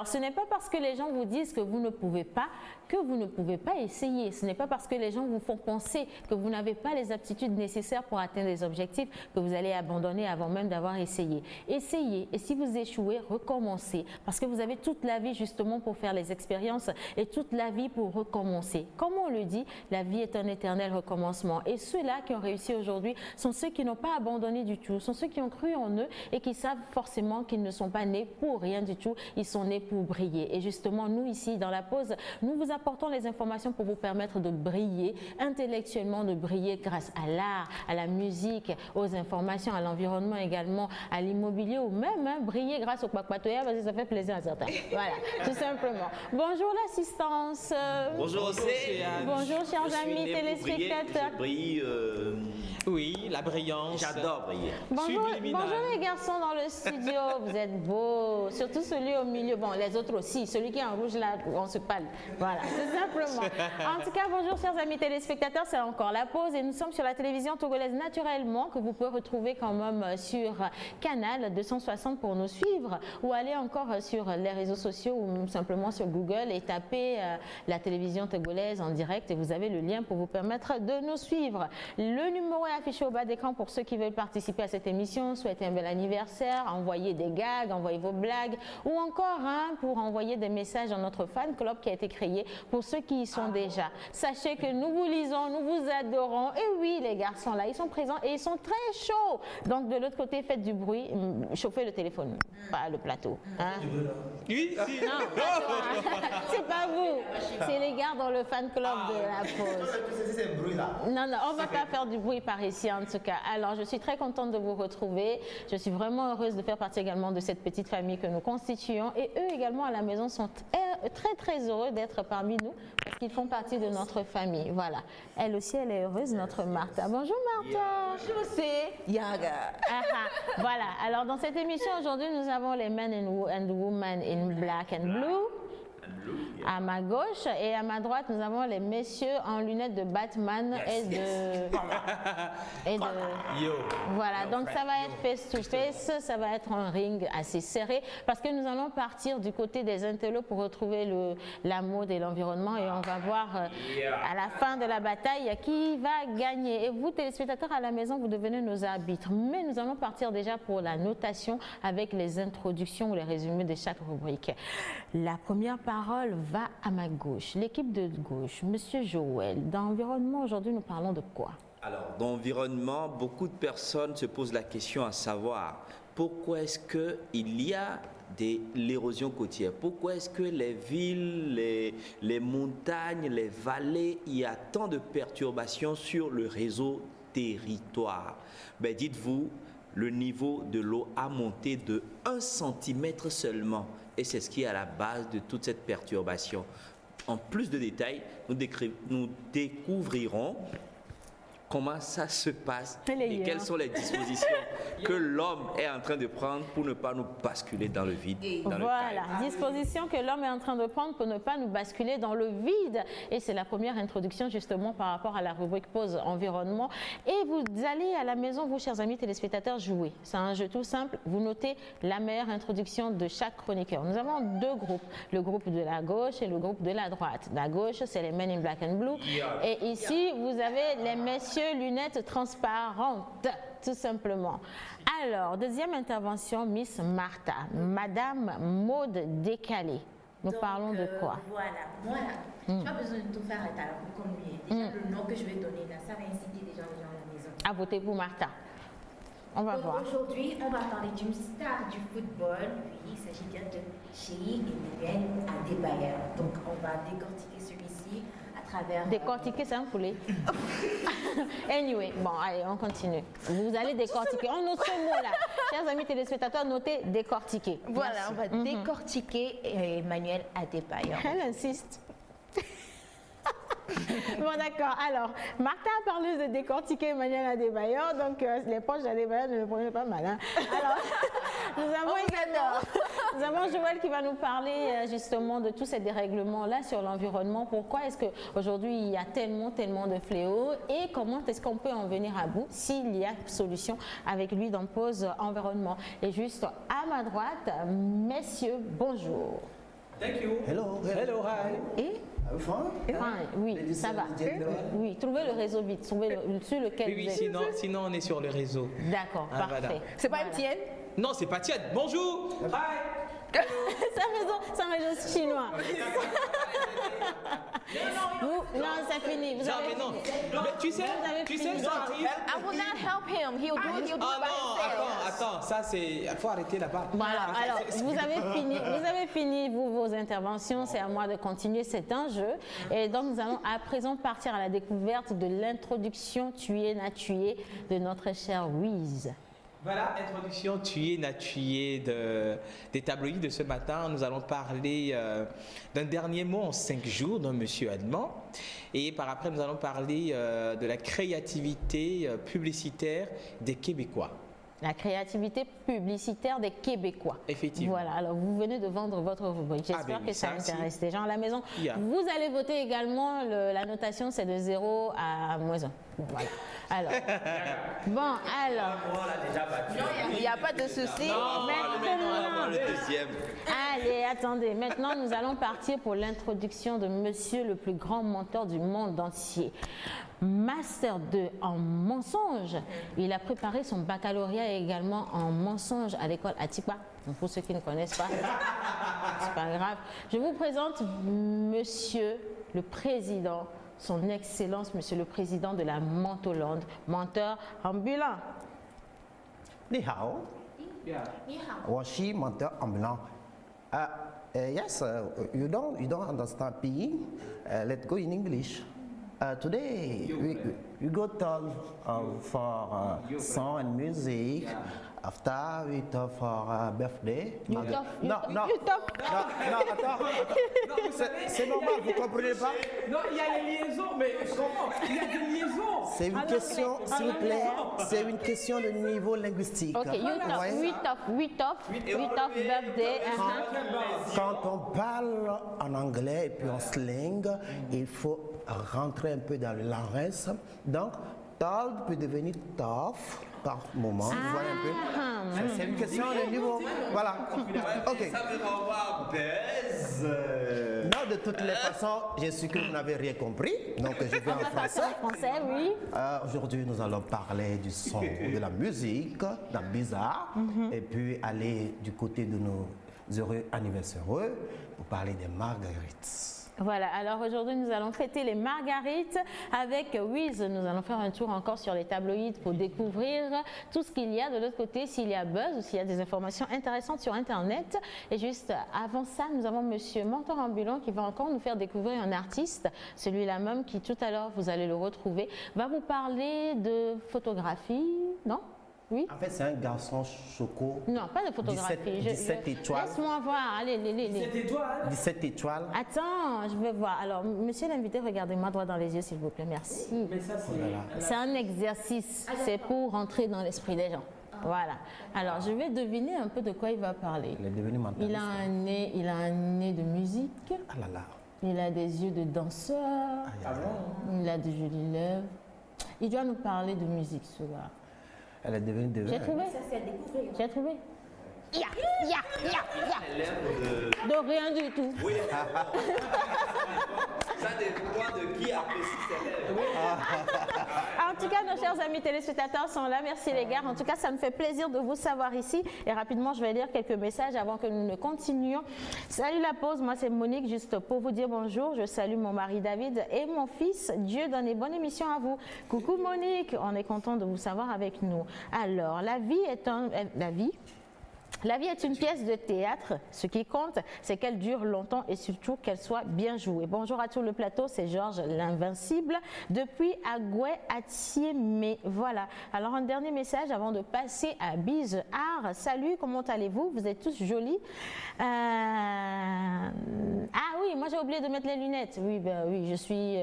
Alors, ce n'est pas parce que les gens vous disent que vous ne pouvez pas essayer. Ce n'est pas parce que les gens vous font penser que vous n'avez pas les aptitudes nécessaires pour atteindre les objectifs que vous allez abandonner avant même d'avoir essayé. Essayez et si vous échouez, recommencez parce que vous avez toute la vie justement pour faire les expériences et toute la vie pour recommencer. Comme on le dit, la vie est un éternel recommencement et ceux-là qui ont réussi aujourd'hui sont ceux qui n'ont pas abandonné du tout, sont ceux qui ont cru en eux et qui savent forcément qu'ils ne sont pas nés pour rien du tout, ils sont nés pour briller. Et justement, nous ici, dans la pause, nous vous apportons les informations pour vous permettre de briller, intellectuellement de briller grâce à l'art, à la musique, aux informations, à l'environnement également, à l'immobilier ou même briller grâce au Kpakpatoya parce que ça fait plaisir à certains. Voilà, tout simplement. Bonjour l'assistance. Bonjour Océane. Bonjour chers amis téléspectateurs. Je brille. Oui, la brillance. J'adore briller. Bonjour les garçons dans le studio, vous êtes beaux, surtout celui au milieu, bon les autres aussi, celui qui est en rouge là, on se parle, voilà, tout simplement. En tout cas, bonjour chers amis téléspectateurs, c'est encore la pause et nous sommes sur la télévision togolaise naturellement que vous pouvez retrouver quand même sur Canal 260 pour nous suivre ou aller encore sur les réseaux sociaux ou simplement sur Google et taper la télévision togolaise en direct et vous avez le lien pour vous permettre de nous suivre. Le numéro est affiché au bas d'écran pour ceux qui veulent participer à cette émission, souhaiter un bel anniversaire, envoyer des gags, envoyer vos blagues ou encore pour envoyer des messages dans notre fan club qui a été créé pour ceux qui y sont déjà. Sachez que nous vous lisons, nous vous adorons et oui les garçons là, ils sont présents et ils sont très chauds. Donc de l'autre côté, faites du bruit, chauffez le téléphone, pas le plateau. Hein? Oui, si. Non, c'est pas vous, c'est les gars dans le fan club de la pause. Non, on va pas faire du bruit par ici en tout cas. Alors je suis très contente de vous retrouver. Je suis vraiment heureuse de faire partie également de cette petite famille que nous constituons et eux également à la maison sont très heureux d'être parmi nous parce qu'ils font partie de notre famille. Voilà. Elle aussi, elle est heureuse, notre Martha. Bonjour Martha. Bonjour, c'est Yaga. Voilà. Alors dans cette émission aujourd'hui, nous avons les men and women in black and blue. À ma gauche et à ma droite, nous avons les messieurs en lunettes de Batman Voilà, donc ça va être face to face, ça va être un ring assez serré parce que nous allons partir du côté des intellos pour retrouver la mode et l'environnement et on va voir à la fin de la bataille qui va gagner. Et vous, téléspectateurs à la maison, vous devenez nos arbitres. Mais nous allons partir déjà pour la notation avec les introductions ou les résumés de chaque rubrique. La première parole va à ma gauche, l'équipe de gauche, Monsieur Joël. Dans l'environnement, aujourd'hui, nous parlons de quoi? Alors, dans l'environnement, beaucoup de personnes se posent la question à savoir pourquoi est-ce qu'il y a l'érosion côtière? Pourquoi est-ce que les villes, les montagnes, les vallées, il y a tant de perturbations sur le réseau territoire? Ben, dites-vous, le niveau de l'eau a monté de 1 centimètre seulement. Et c'est ce qui est à la base de toute cette perturbation. En plus de détails, nous découvrirons comment ça se passe et quelles sont les dispositions que l'homme est en train de prendre pour ne pas nous basculer dans le vide. Voilà, dispositions que l'homme est en train de prendre pour ne pas nous basculer dans le vide. Et c'est la première introduction justement par rapport à la rubrique pause environnement. Et vous allez à la maison, vous chers amis téléspectateurs, jouer. C'est un jeu tout simple. Vous notez la meilleure introduction de chaque chroniqueur. Nous avons deux groupes, le groupe de la gauche et le groupe de la droite. La gauche, c'est les men in black and blue. Et ici, vous avez les messieurs lunettes transparentes, tout simplement. Alors, deuxième intervention, Miss Martha, Madame Maude Décalée. Nous parlons de quoi? Voilà, moi là, tu n'as pas besoin de tout faire à ta comme lui. Déjà, le nom que je vais donner là, ça va inciter déjà les gens à la maison. À voter pour Martha. On va voir. Aujourd'hui, on va parler d'une star du football. Oui, il s'agit bien de Chéri Emmanuel Adebayor. Donc, on va décortiquer celui-ci à travers... Décortiquer, c'est un poulet. Anyway, bon, allez, on continue. Vous allez décortiquer. On note ce mot-là. Chers amis téléspectateurs, notez décortiquer. Voilà, on va décortiquer Emmanuel Adebayor. Elle insiste. Bon d'accord, alors Martha a parlé de décortiquer Emmanuel Adebayor, donc les proches d'Adebayor ne le prenaient pas mal. Hein. Alors, nous avons Joël qui va nous parler justement de tous ces dérèglements-là sur l'environnement. Pourquoi est-ce qu'aujourd'hui il y a tellement de fléaux et comment est-ce qu'on peut en venir à bout s'il y a solution avec lui dans Pause Environnement. Et juste à ma droite, messieurs, bonjour. Thank you. Hello. Hello, hi. Et Are you fine? oui, Ladies ça and va. gentlemen. Oui, trouvez le réseau vite, trouvez sur lequel Oui, vous êtes. sinon on est sur le réseau. D'accord, Ah, parfait. voilà. C'est pas Voilà. MTN? Non, c'est pas tiède. Bonjour. Hi. C'est un réseau chinois. Non, c'est fini. Vous Non, avez mais non. fini. Mais tu sais, Vous avez fini. ça arrive. I will not help him. He'll do it Ah by non, himself. attends, ça c'est. Faut arrêter là-bas. Voilà, alors vous avez fini vos interventions, c'est à moi de continuer, c'est un jeu. Et donc nous allons à présent partir à la découverte de l'introduction tuer n'a tué de notre cher Wiz. Voilà, introduction tuer n'a tué des tabloïds de ce matin. Nous allons parler d'un dernier mot en 5 jours d'un monsieur allemand. Et par après, nous allons parler de la créativité publicitaire des Québécois. La créativité publicitaire des Québécois. Effectivement. Voilà, alors vous venez de vendre votre rubrique. J'espère ben oui, que ça ça, intéresse les gens à la maison. Yeah. Vous allez voter également, la notation c'est de 0 à -1. Voilà. Alors, bon, alors, Il n'y a pas de souci. maintenant, Le deuxième. allez, attendez, maintenant nous allons partir pour l'introduction de monsieur le plus grand menteur du monde entier. Master 2 en mensonge. Il a préparé son baccalauréat également en mensonge à l'école Atipa. Donc pour ceux qui ne connaissent pas, c'est pas grave. Je vous présente monsieur le président, son excellence, monsieur le président de la Mentolande, menteur ambulant. Ni hao. Washi menteur ambulant. Yes, you don't understand PE. Let's go in English. Today we go talk for song and music. After we talk for birthday. Non, attends. C'est normal, vous comprenez pas? Non, il y a les liaisons, mais comment? Il y a des liaisons. C'est une question, s'il vous plaît, c'est une question de niveau linguistique. Ok, you Vous talk, voyez? we talk birthday. Quand on parle en anglais et puis en slang, il faut rentrer un peu dans le larynx. Donc, tall peut devenir tough par moment. Vous voyez un peu? C'est une question de niveau. Voilà. Ok. Ça veut avoir baise. Non, de toutes les façons, je suis que vous n'avez rien compris. Donc, je vais en français. En français, oui. Aujourd'hui, nous allons parler du son, de la musique, dans Bizarre, et puis aller du côté de nos heureux anniversaires pour parler des marguerites. Voilà, alors aujourd'hui nous allons fêter les marguerites avec Wiz. Nous allons faire un tour encore sur les tabloïds pour découvrir tout ce qu'il y a de l'autre côté, s'il y a buzz ou s'il y a des informations intéressantes sur Internet. Et juste avant ça, nous avons monsieur Menteur Ambulant qui va encore nous faire découvrir un artiste, celui-là même qui tout à l'heure, vous allez le retrouver, va vous parler de photographie, non? Oui? En fait, c'est un garçon choco. Non, pas de photographie. 17 étoiles. Laisse-moi voir, allez. 17 étoiles. Attends, je vais voir. Alors, monsieur l'invité, regardez-moi droit dans les yeux, s'il vous plaît. Merci. Mais ça, c'est. C'est un exercice. C'est pour rentrer dans l'esprit des gens. Voilà. Alors, je vais deviner un peu de quoi il va parler. Il est devenu mentaliste. Il a un nez de musique. Ah là là. Il a des yeux de danseur. Il a de jolies lèvres. Il doit nous parler de musique ce soir. Elle est devenue de J'ai trouvé. Ça, c'est à découvrir. J'ai trouvé. De rien du tout. Oui. Ça dépend de qui apprécie ses lèvres. En tout cas, nos chers amis téléspectateurs sont là. Merci les gars. En tout cas, ça me fait plaisir de vous savoir ici. Et rapidement, je vais lire quelques messages avant que nous ne continuions. Salut la pause, moi c'est Monique, juste pour vous dire bonjour. Je salue mon mari David et mon fils. Dieu donne une bonne émission à vous. Coucou Monique, on est content de vous savoir avec nous. Alors, la vie est une pièce de théâtre. Ce qui compte, c'est qu'elle dure longtemps et surtout qu'elle soit bien jouée. Bonjour à tout le plateau, c'est Georges l'Invincible depuis Agoué-Atiémé. Voilà. Alors un dernier message avant de passer à Bise Art. Salut, comment allez-vous? Vous êtes tous jolis. Ah oui, moi j'ai oublié de mettre les lunettes. Oui, ben oui, je suis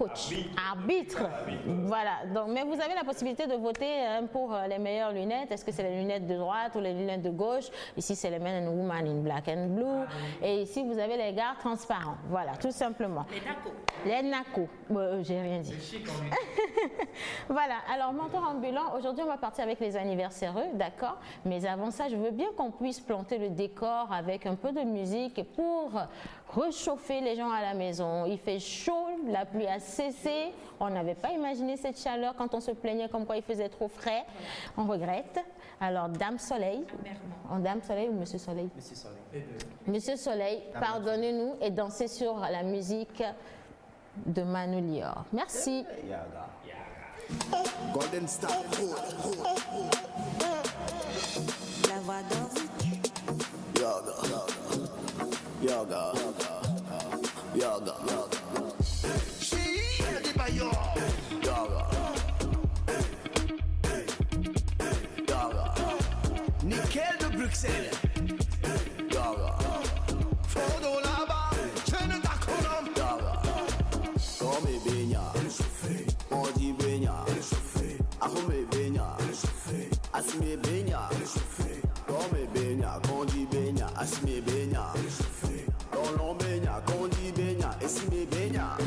coach, arbitre. Voilà. Donc, mais vous avez la possibilité de voter pour les meilleures lunettes. Est-ce que c'est les lunettes de droite ou les lunettes de gauche? Ici, c'est les men and women in black and blue. Et ici, vous avez les gars transparents. Voilà, tout simplement. Les NACO. J'ai rien dit. Voilà. Alors, mentor ambulant. Aujourd'hui, on va partir avec les anniversaires, d'accord? Mais avant ça, je veux bien qu'on puisse planter le décor avec un peu de musique pour réchauffer les gens à la maison. Il fait chaud, la pluie a cessé. On n'avait pas imaginé cette chaleur quand on se plaignait comme quoi il faisait trop frais. On regrette. Alors, Dame Soleil. Dame Soleil ou Monsieur Soleil? Monsieur Soleil. Monsieur Soleil, pardonnez-nous et dansez sur la musique de Manu Lior. Merci. Golden Star. La voix d'Orzik. Yoga. Chérie, des bailleurs. Yoga. Nickel de Bruxelles. Yoga. Fodo là-bas, je ne t'accorde. Yoga. Comme les baignards. On dit baignards. Ahome baignards. Asime baignards. Comme les baignards, qu'on dit baignards. Asime baignards. Dans baignards, qu'on dit baignards. Esime baignards.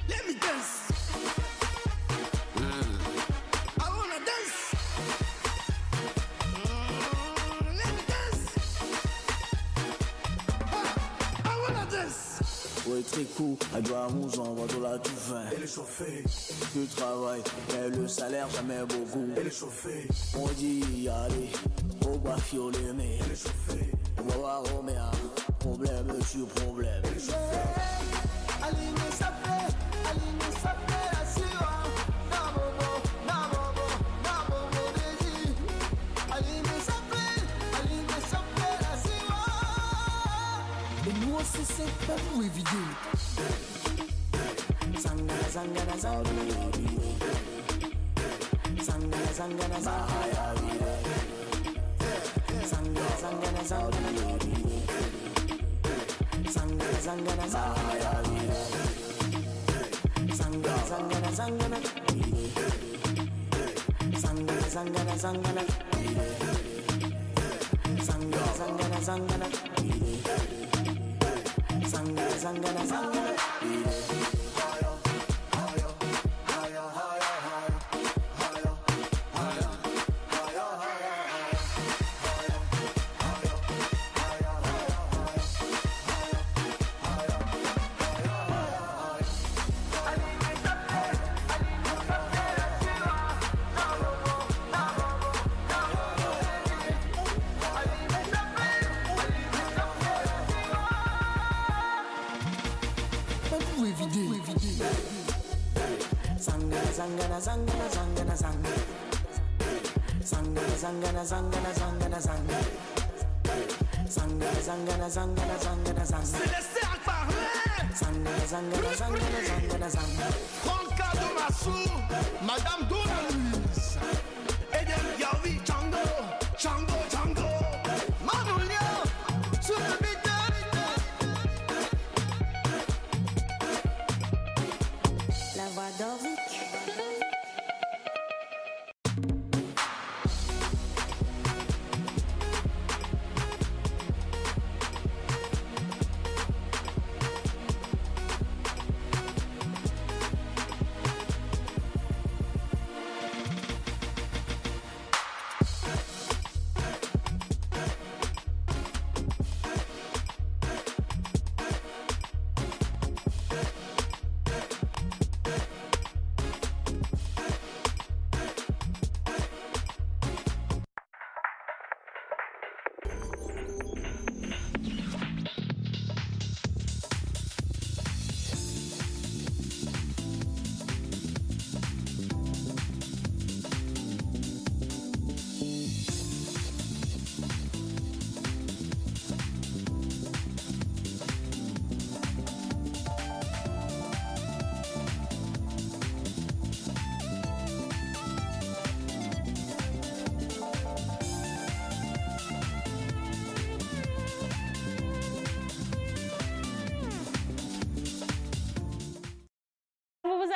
Let me dance. I wanna dance. Let me dance. I wanna dance. Ouais, très cool, elle doit à 11 ans, va de la tout fin. Elle est chauffée. Du travail, mais le salaire jamais beaucoup. Elle est chauffée. On dit y aller, au bas fioler, mais elle est chauffée. On va voir Roméa, problème sur problème. Elle est chauffée. C'est pas pour éviter. Sangana, sangana, sangana. Sangana, sangana, sangana. Sangana, sangana, sangana. Sangana, sangana, sangana. Sangana, sangana, sangana. Sangana, sangana, sangana. Sangana, sangana, sangana. Sangana, sangana, sangana. Sangana, sangana, sangana, sangana. Sangana, sangana, sangana, sangana, sangana. Sangana, sangana, sangana, sangana, sangana. C'est laisser à parler. Sangana, sangana, sangana, sangana, sangana. Franca de Massou, Madame Dona Louise. Eden Yawi, Django, Django, Django. Manoulia, sur le beat. La voix d'Orzik.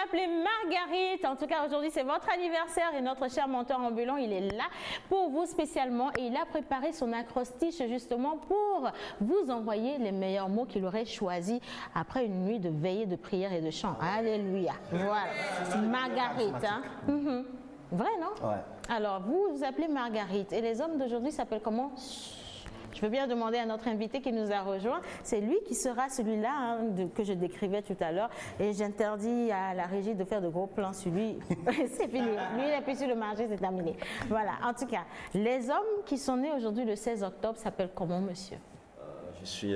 appelez Marguerite. En tout cas, aujourd'hui, c'est votre anniversaire et notre cher mentor ambulant, il est là pour vous spécialement et il a préparé son acrostiche justement pour vous envoyer les meilleurs mots qu'il aurait choisis après une nuit de veillée, de prière et de chant. Alléluia. Voilà. Marguerite. Hein? Vrai, non? Ouais. Alors, vous vous appelez Marguerite et les hommes d'aujourd'hui s'appellent comment? Je veux bien demander à notre invité qui nous a rejoint. C'est lui qui sera celui-là hein, que je décrivais tout à l'heure. Et j'interdis à la régie de faire de gros plans sur lui. C'est fini. Lui, il n'est plus sur le marché, c'est terminé. Voilà. En tout cas, les hommes qui sont nés aujourd'hui le 16 octobre s'appellent comment, monsieur? Je suis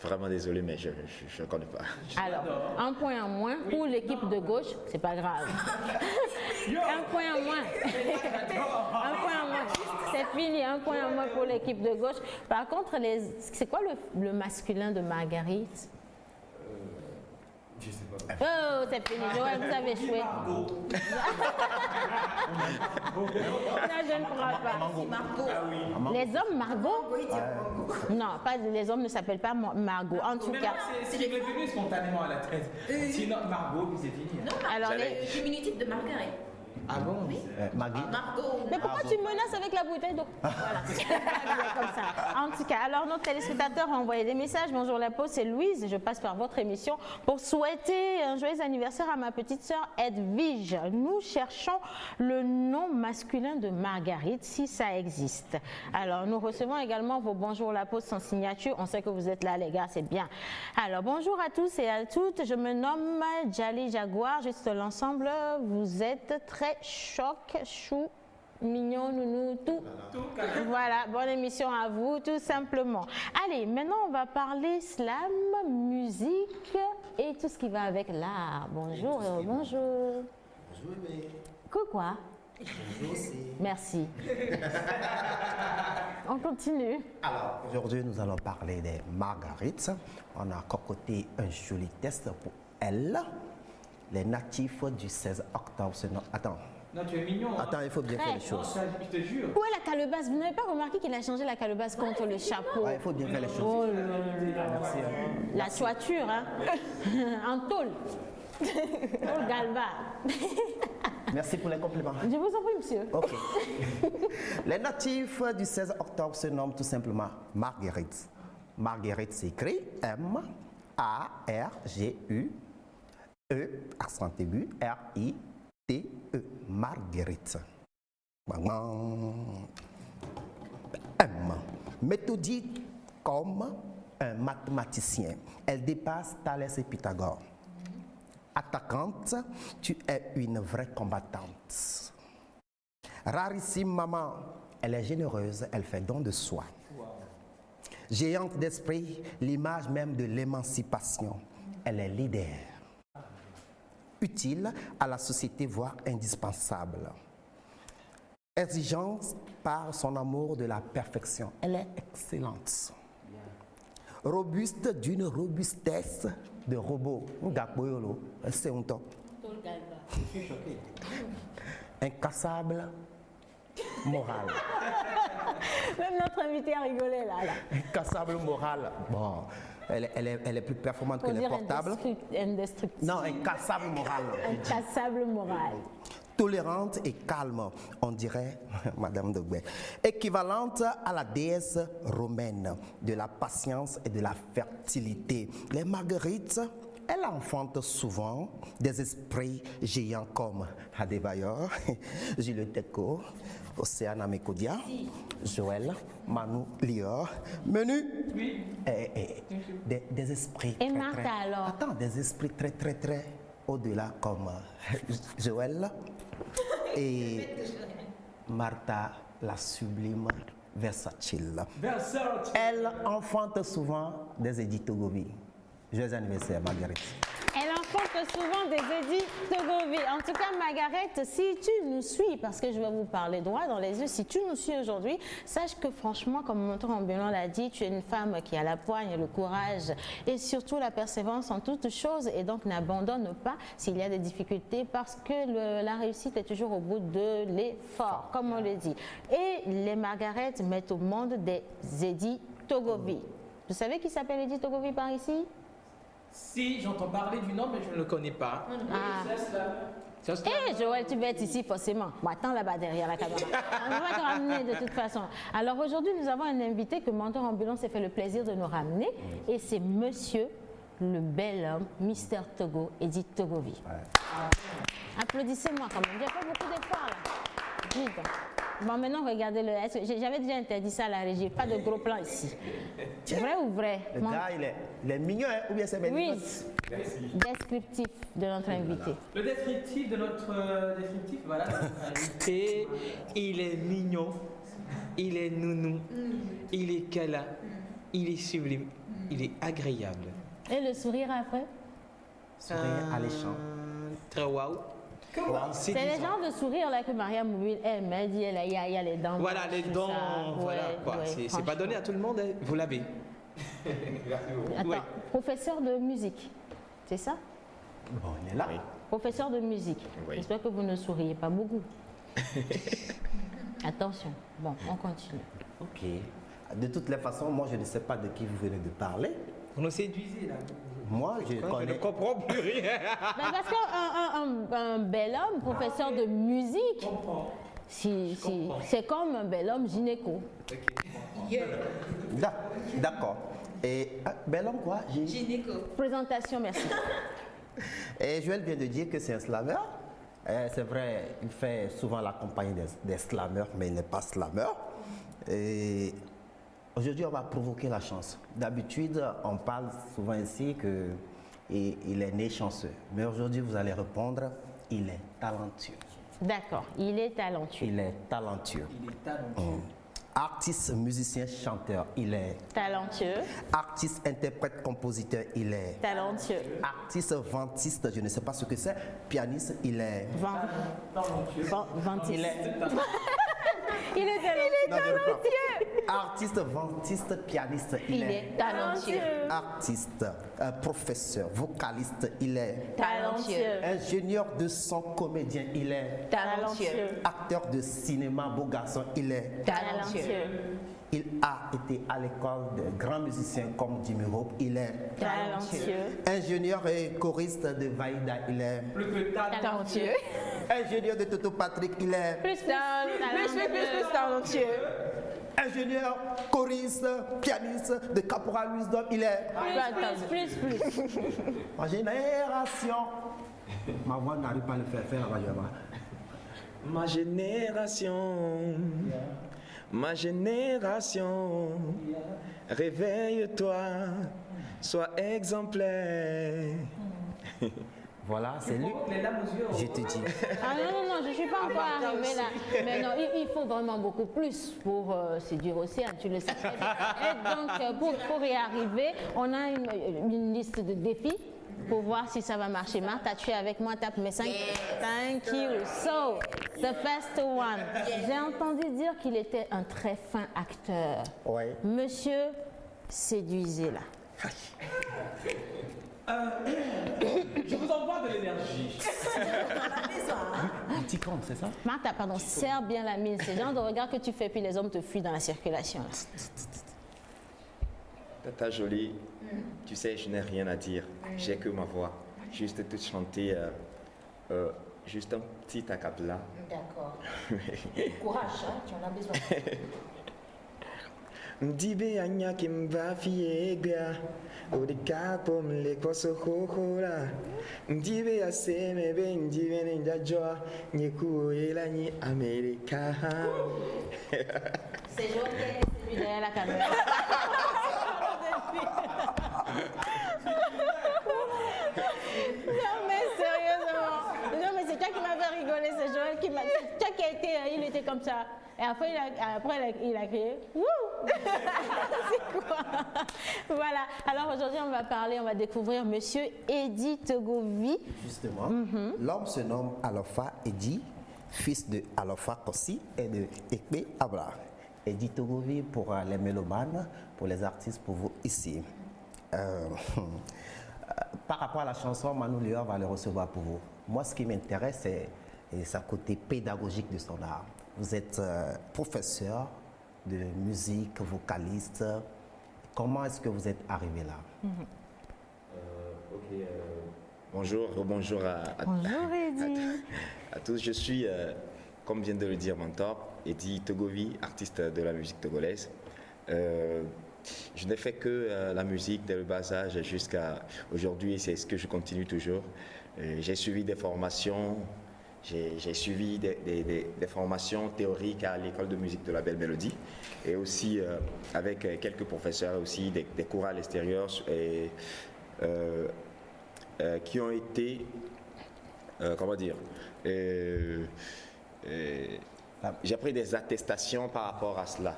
vraiment désolé, mais je ne connais pas. Alors, un point en moins pour l'équipe de gauche, c'est pas grave. Un point en moins. Un point en moins. C'est fini, un point en moins pour l'équipe de gauche. Par contre, c'est quoi le masculin de Marguerite? Je sais pas. Oh, c'est fini. Joël, vous avez échoué. Non, je ne crois pas. Les hommes, Margot? Non, pas, les hommes ne s'appellent pas Margot. En tout cas. C'est qu'il est venu spontanément à la tête. Sinon, Margot, puis c'est fini. Non, Alors, le diminutif de Marguerite. Ah bon? Oui. Maggie. Margot. Mais pourquoi tu me menaces avec la bouteille d'eau? Voilà. Comme ça. En tout cas, alors nos téléspectateurs ont envoyé des messages. Bonjour la pause, c'est Louise. Je passe par votre émission pour souhaiter un joyeux anniversaire à ma petite sœur Edwige. Nous cherchons le nom masculin de Marguerite, si ça existe. Alors, nous recevons également vos bonjour la pause sans signature. On sait que vous êtes là, les gars, c'est bien. Alors, bonjour à tous et à toutes. Je me nomme Djali Jaguar. Juste l'ensemble, vous êtes très choc, chou, mignon, nounou, tout. Voilà, bonne émission à vous, tout simplement. Allez, maintenant on va parler slam, musique et tout ce qui va avec l'art. Bonjour, bonjour. Bonjour, mais. Quoi? Bonjour aussi. Merci. On continue. Alors, aujourd'hui, nous allons parler des marguerites. On a concocté un joli test pour elle. Les natifs du 16 octobre se nomment. Attends. Non, tu es mignon. Hein? Attends, il faut bien faire les choses. Je te jure. Où est la calebasse? Vous n'avez pas remarqué qu'il a changé la calebasse contre le chapeau? Ouais, il faut bien faire les choses. Oh là là. Merci. La toiture, hein? En tôle. Tôle galva. Merci pour les compliments. Je vous en prie, monsieur. Ok. Les natifs du 16 octobre se nomment tout simplement Marguerite. Marguerite s'écrit M-A-R-G-U-E, accent aigu, R-I-T-E. Marguerite. M. Méthodique comme un mathématicien. Elle dépasse Thalès et Pythagore. Attaquante, tu es une vraie combattante. Rarissime maman, elle est généreuse, elle fait don de soi. Géante d'esprit, l'image même de l'émancipation. Elle est leader. Utile à la société, voire indispensable. Exigeante par son amour de la perfection. Elle est excellente. Robuste d'une robustesse de robot. C'est un temps. Je suis choqué. Incassable, moral. Même notre invité a rigolé là. Incassable, moral. Bon, elle est plus performante que les portables. Indestructible. Non, incassable, moral. Incassable moral. Tolérante et calme, on dirait Madame Dogbé. Équivalente à la déesse romaine de la patience et de la fertilité. Les marguerites, elles enfantent souvent des esprits géants comme Adebayor, Jules Teco, Océane Amekodia, Joël, Manu Lior, Menu. Oui. Des esprits. Et Martha alors? Attends, des esprits très au-delà comme Joël et Martha, la sublime versatile. Elle enfante souvent des Edith Togovi. Joyeux anniversaire, Marguerite. Elle enfante souvent des Edith Togovi. En tout cas, Marguerite, si tu nous suis, parce que je vais vous parler droit dans les yeux, si tu nous suis aujourd'hui, sache que franchement, comme mon mentor ambulant l'a dit, tu es une femme qui a la poigne, le courage et surtout la persévérance en toutes choses et donc n'abandonne pas s'il y a des difficultés parce que la réussite est toujours au bout de l'effort, comme on le dit. Et les Marguerites mettent au monde des Edith Togovi. Vous savez qui s'appelle Edith Togovi par ici? Si, j'entends parler du nom, mais je ne le connais pas. Ah. C'est un slammer. Eh Joël, tu vas être ici forcément. Bon, attends là-bas derrière la caméra. On va te ramener de toute façon. Alors aujourd'hui, nous avons un invité que Mentor Ambulance s'est fait le plaisir de nous ramener. Et c'est monsieur le bel homme, Mister Togo, Eddie Togovi. Applaudissez-moi quand même. Il n'y a pas beaucoup d'efforts là. Vite. Bon, maintenant, regardez-le. J'avais déjà interdit ça à la régie. Pas de gros plan ici. Vrai ou vrai? Le gars, il est mignon, hein? Ou bien c'est Oui. mignon? Descriptif de notre invité. Le descriptif de notre voilà, de notre invité, il est mignon, il est nounou, il est câlin, il est sublime, il est agréable. Et le sourire après? Sourire alléchant. Très waouh. C'est les genres de sourire là que Maria Moubil aime. Elle dit il y a les dents. Voilà, les tout dents, ça. voilà Ouais, quoi. ouais, C'est pas donné à tout le monde, hein. Vous l'avez. Attends, Ouais. professeur de musique, c'est ça? Bon, il est là. Oui. Professeur de musique. Oui. J'espère que vous ne souriez pas beaucoup. Attention. Bon, on continue. Ok. De toutes les façons, moi, je ne sais pas de qui vous venez de parler. Vous nous séduisez là. Moi, je Je ne connais. comprends plus rien. Ben, parce qu'un bel homme, professeur de musique, comprends. c'est comme un bel homme gynéco. D'accord. Et bel homme quoi? Présentation, merci. Et Joël vient de dire que c'est un slammer. C'est vrai, il fait souvent la compagnie des slammers, mais il n'est pas slammer. Et aujourd'hui, on va provoquer la chance. D'habitude, on parle souvent ici qu'il est né chanceux. Mais aujourd'hui, vous allez répondre, il est talentueux. D'accord, il est talentueux. Il est talentueux. Il est talentueux. Artiste, musicien, chanteur, il est. Talentueux, Artiste, interprète, compositeur, il est. talentueux. Artiste, ventiste, je ne sais pas ce que c'est. Pianiste, il est. Ventiste. Il est. Il est talentueux. Artiste, ventiste, pianiste, Il est talentueux. Artiste, professeur, vocaliste, il est. Talentueux. Ingénieur de son, comédien, il est. Talentueux. Acteur de cinéma, beau garçon, il est. Talentueux. Il a été à l'école de grands musiciens comme Jimmy Hope, il est. Talentueux. Ingénieur et choriste de Vaïda, il est. Plus que Talentueux. Ingénieur de Toto Patrick, il est. Plus talentueux. talentueux. Ingénieur, choriste, pianiste de Caporal Wisdom, il est. Plus. En génération. Ma voix n'arrive pas à le faire, Rayama. Ma génération, réveille-toi, sois exemplaire. Voilà, c'est lui. les lames aux yeux. Je te dis. Ah non, je ne suis pas encore arrivée là. Mais non, il faut vraiment beaucoup plus pour séduire Océane, tu le sais très bien. Et donc, pour y arriver, on a une liste de défis pour voir si ça va marcher. Martha, tu es avec moi, tape mes 5. Thank you. So, the first one. J'ai entendu dire qu'il était un très fin acteur. Ouais. Monsieur, séduisez-la. Je vous envoie de l'énergie. Un petit con, c'est ça? Martha, pardon, serre bien la mise. C'est le genre de regard que tu fais, puis les hommes te fuient dans la circulation. là. Tata jolie, tu sais, je n'ai rien à dire. J'ai que ma voix. Juste te chanter juste un petit acapella. D'accord. Courage, hein, tu en as besoin. Ndibe anya kimba fiega odika pom le koso kokora ndibe aseme be ndibe ninja joa nyeku ela ni America. C'est Joël qui est celui derrière la caméra. Non mais sérieusement. Non mais c'est toi qui m'as fait rigoler, c'est Joël qui m'a... C'est toi qui a été... Il était comme ça. Et après, il a crié. Wouh. C'est quoi? Voilà. Alors aujourd'hui, on va découvrir Monsieur Eddie Togovi. Justement, l'homme se nomme Alofa Eddie, fils de Alofa Kossi et de Ekpe Abra. Eddie Togovi pour les mélomanes, pour les artistes, pour vous ici. Par rapport à la chanson, Manu Lior va le recevoir pour vous. Moi, ce qui m'intéresse, c'est sa côté pédagogique de son art. Vous êtes professeur de musique, vocaliste. Comment est-ce que vous êtes arrivé là? Bonjour, bonjour à Bonjour Eddie. à tous. Je suis, comme vient de le dire Mentor, Eddie Togovi, artiste de la musique togolaise. Je n'ai fait que la musique dès le bas âge jusqu'à aujourd'hui et c'est ce que je continue toujours. J'ai suivi des formations, j'ai suivi des formations théoriques à l'école de musique de la Belle Mélodie et aussi avec quelques professeurs aussi des cours à l'extérieur et qui ont été, comment dire, j'ai pris des attestations par rapport à cela.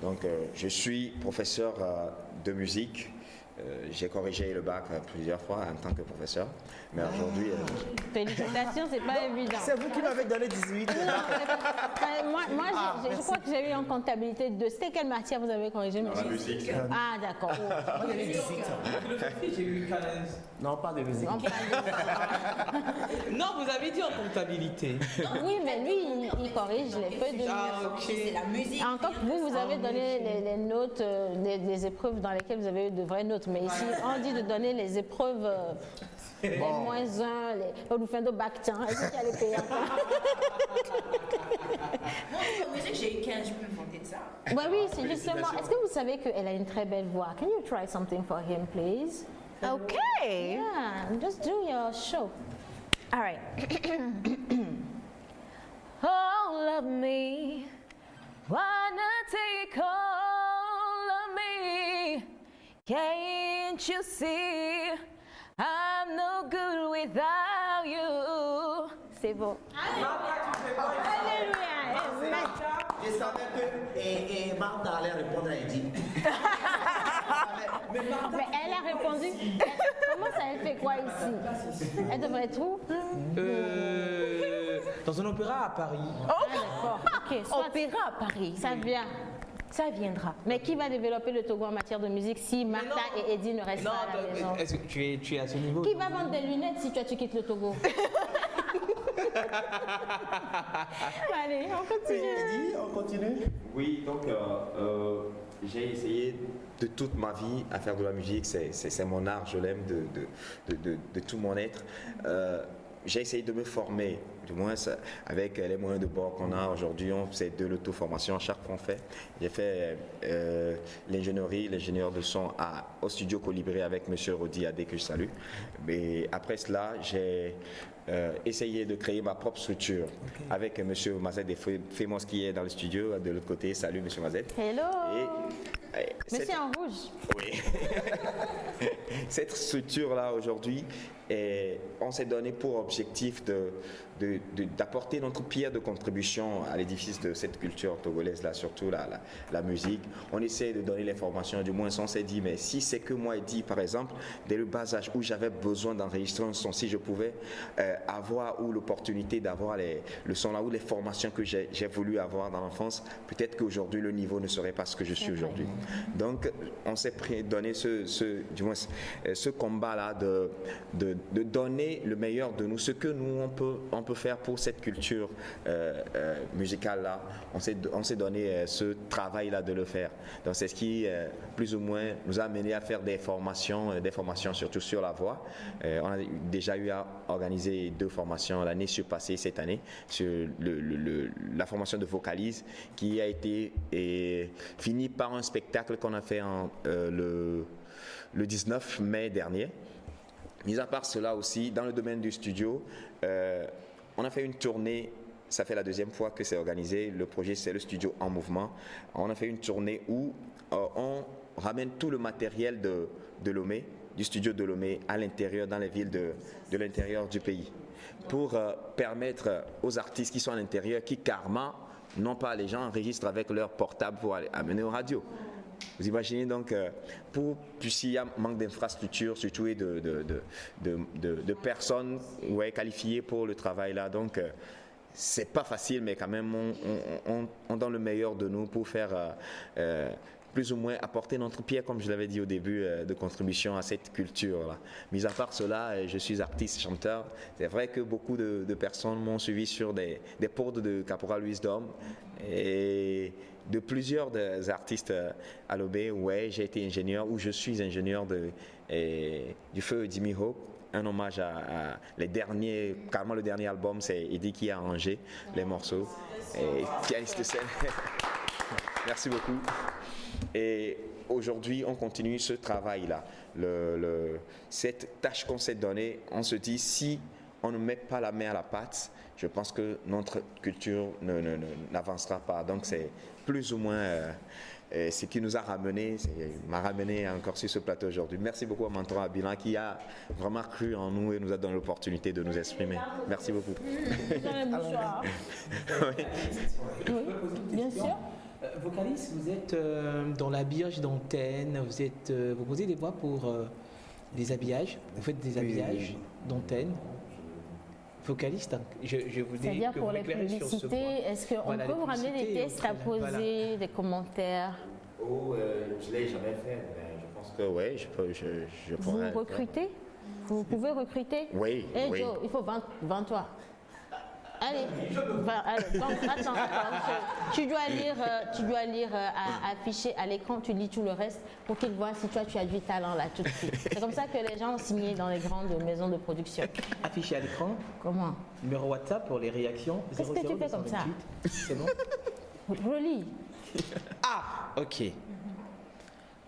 Donc, je suis professeur de musique. J'ai corrigé le bac plusieurs fois en tant que professeur. Mais aujourd'hui... Félicitations, c'est pas évident. C'est vous qui m'avez donné 18. Moi, je crois que j'ai eu en comptabilité de... C'était quelle matière vous avez corrigé, monsieur? La musique. Ah, d'accord. Moi, il y avait 18. J'ai eu 15. Non, pas de musique. On parle Non, vous avez dit en comptabilité. de- Oui, mais lui, il corrige les feuilles de Ah, ok. C'est la musique. Encore que vous avez donné les notes, les épreuves dans lesquelles vous avez eu de vraies notes. Mais ici, on dit de donner les épreuves, les moins 1, les nous fait de bac, tiens, est-ce qu'il y a les payants? Moi, en musique, j'ai eu 15, je peux me vanter de ça. Bah oui, c'est justement. Est-ce que vous savez qu'elle a une très belle voix? Can you try something for him, please? Okay. Yeah, just do your show. All right. All of me, wanna take all of me. Can't you see I'm no good without you? C'est beau. Alléluia. Je savais que Martha allait répondre à Eddie. Mais elle a répondu. Comment ça, elle fait quoi ici? Elle devrait être où? Dans un opéra à Paris. Ah, d'accord. Ok, soit Opéra à Paris. ça vient. Ça viendra. Mais qui va développer le Togo en matière de musique si Martha et Eddie ne restent Non, pas à la maison? est-ce que tu es à ce niveau? Qui va vendre des lunettes si toi tu quittes le Togo? Allez, on continue. Eddie, on continue. Oui, donc j'ai essayé de toute ma vie à faire de la musique. C'est mon art, je l'aime de tout mon être. J'ai essayé de me former, du moins avec les moyens de bord qu'on a aujourd'hui, c'est de l'auto-formation à chaque fois on fait. J'ai fait l'ingénieur de son au studio Colibri avec M. Rodi Adé que je salue. Mais après cela, j'ai essayé de créer ma propre structure avec M. Mazet de Fémos qui est dans le studio de l'autre côté. Salut M. Mazet. Hello. Cette- Monsieur en rouge. Oui. Cette structure-là, aujourd'hui, on s'est donné pour objectif d'apporter notre pierre de contribution à l'édifice de cette culture togolaise-là, surtout la musique. On essaie de donner les formations, du moins on s'est dit, mais si c'est que moi, Eddie, par exemple, dès le bas âge où j'avais besoin d'enregistrer un son, si je pouvais avoir ou l'opportunité d'avoir le son là ou les formations que j'ai voulu avoir dans l'enfance, peut-être qu'aujourd'hui le niveau ne serait pas ce que je suis aujourd'hui. Donc on s'est donné ce combat-là de donner le meilleur de nous, ce que nous on peut faire pour cette culture musicale-là. On s'est donné ce travail-là de le faire. Donc c'est ce qui plus ou moins nous a amené à faire des formations surtout sur la voix. On a déjà eu à organiser 2 formations l'année surpassée cette année sur la formation de vocalise qui a été finie par un spectacle qu'on a fait le 19 mai dernier. Mis à part cela aussi, dans le domaine du studio, on a fait une tournée, ça fait la 2e fois que c'est organisé, le projet c'est le studio en mouvement. On a fait une tournée où on ramène tout le matériel de Lomé, du studio de Lomé à l'intérieur, dans les villes de l'intérieur du pays, pour permettre aux artistes qui sont à l'intérieur, qui carrément, non pas les gens enregistrent avec leur portable pour aller amener aux radios. Vous imaginez donc, s'il y a un manque d'infrastructures, surtout et de personnes qualifiées pour le travail là, donc c'est pas facile, mais quand même on donne le meilleur de nous pour faire plus ou moins apporter notre pierre, comme je l'avais dit au début, de contribution à cette culture-là. Mis à part cela, je suis artiste, chanteur. C'est vrai que beaucoup de personnes m'ont suivi sur des portes de Caporal Wisdom et de plusieurs artistes à l'OB. Ouais, j'ai été ingénieur ou je suis ingénieur du feu Jimmy Hope, un hommage à carrément le dernier album, c'est Eddie qui a arrangé les morceaux. Et pianiste de scène. Merci beaucoup. Et aujourd'hui, on continue ce travail-là. Cette tâche qu'on s'est donnée, on se dit, si on ne met pas la main à la pâte, je pense que notre culture n'avancera pas. Donc c'est plus ou moins ce qui nous a m'a ramené encore sur ce plateau aujourd'hui. Merci beaucoup à Mentor Abilan qui a vraiment cru en nous et nous a donné l'opportunité de nous exprimer. Merci beaucoup. Oui, bien sûr. Vocaliste, vous êtes dans l'habillage d'antenne, vous posez des voix pour des habillages, vous faites des habillages d'antenne. Vocaliste, je vous dis c'est-à-dire que pour vous les m'éclairez sur ce publicités, point. est-ce qu'on Voilà, peut les vous ramener des publicités, tests à poser, voilà. des commentaires? Je l'ai jamais fait, mais je pense que oui, je pourrais. Vous recrutez? Vous pouvez recruter? Oui, Hey oui. Joe, il faut 20 toi. Allez, allez. Donc, attends. Tu dois lire affiché à l'écran, tu lis tout le reste pour qu'ils voient si toi tu as du talent là tout de suite. C'est comme ça que les gens ont signé dans les grandes maisons de production. Affiché à l'écran, Comment? numéro WhatsApp pour les réactions. Qu'est-ce que tu fais comme ça? 00228. C'est bon? Relis. Ah, ok.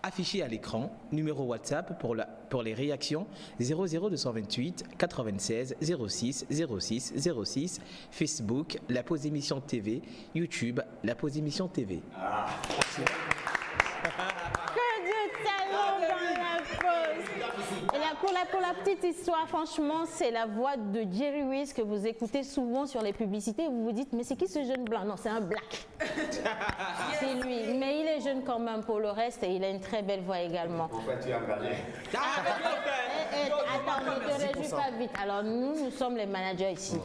Affiché à l'écran, numéro WhatsApp pour les réactions 00228 96 06 06 06, Facebook, La Pause Émission TV, YouTube, La Pause Émission TV. Que de talent dans la pause. Et là, pour la petite histoire, franchement, c'est la voix de Jerry Wiz que vous écoutez souvent sur les publicités. Vous vous dites, mais c'est qui ce jeune blanc? Non, c'est un black. C'est lui. Mais il est jeune quand même pour le reste et il a une très belle voix également. Pourquoi tu es engagé? Attends, ne te réjouis pas vite. Alors nous sommes les managers ici.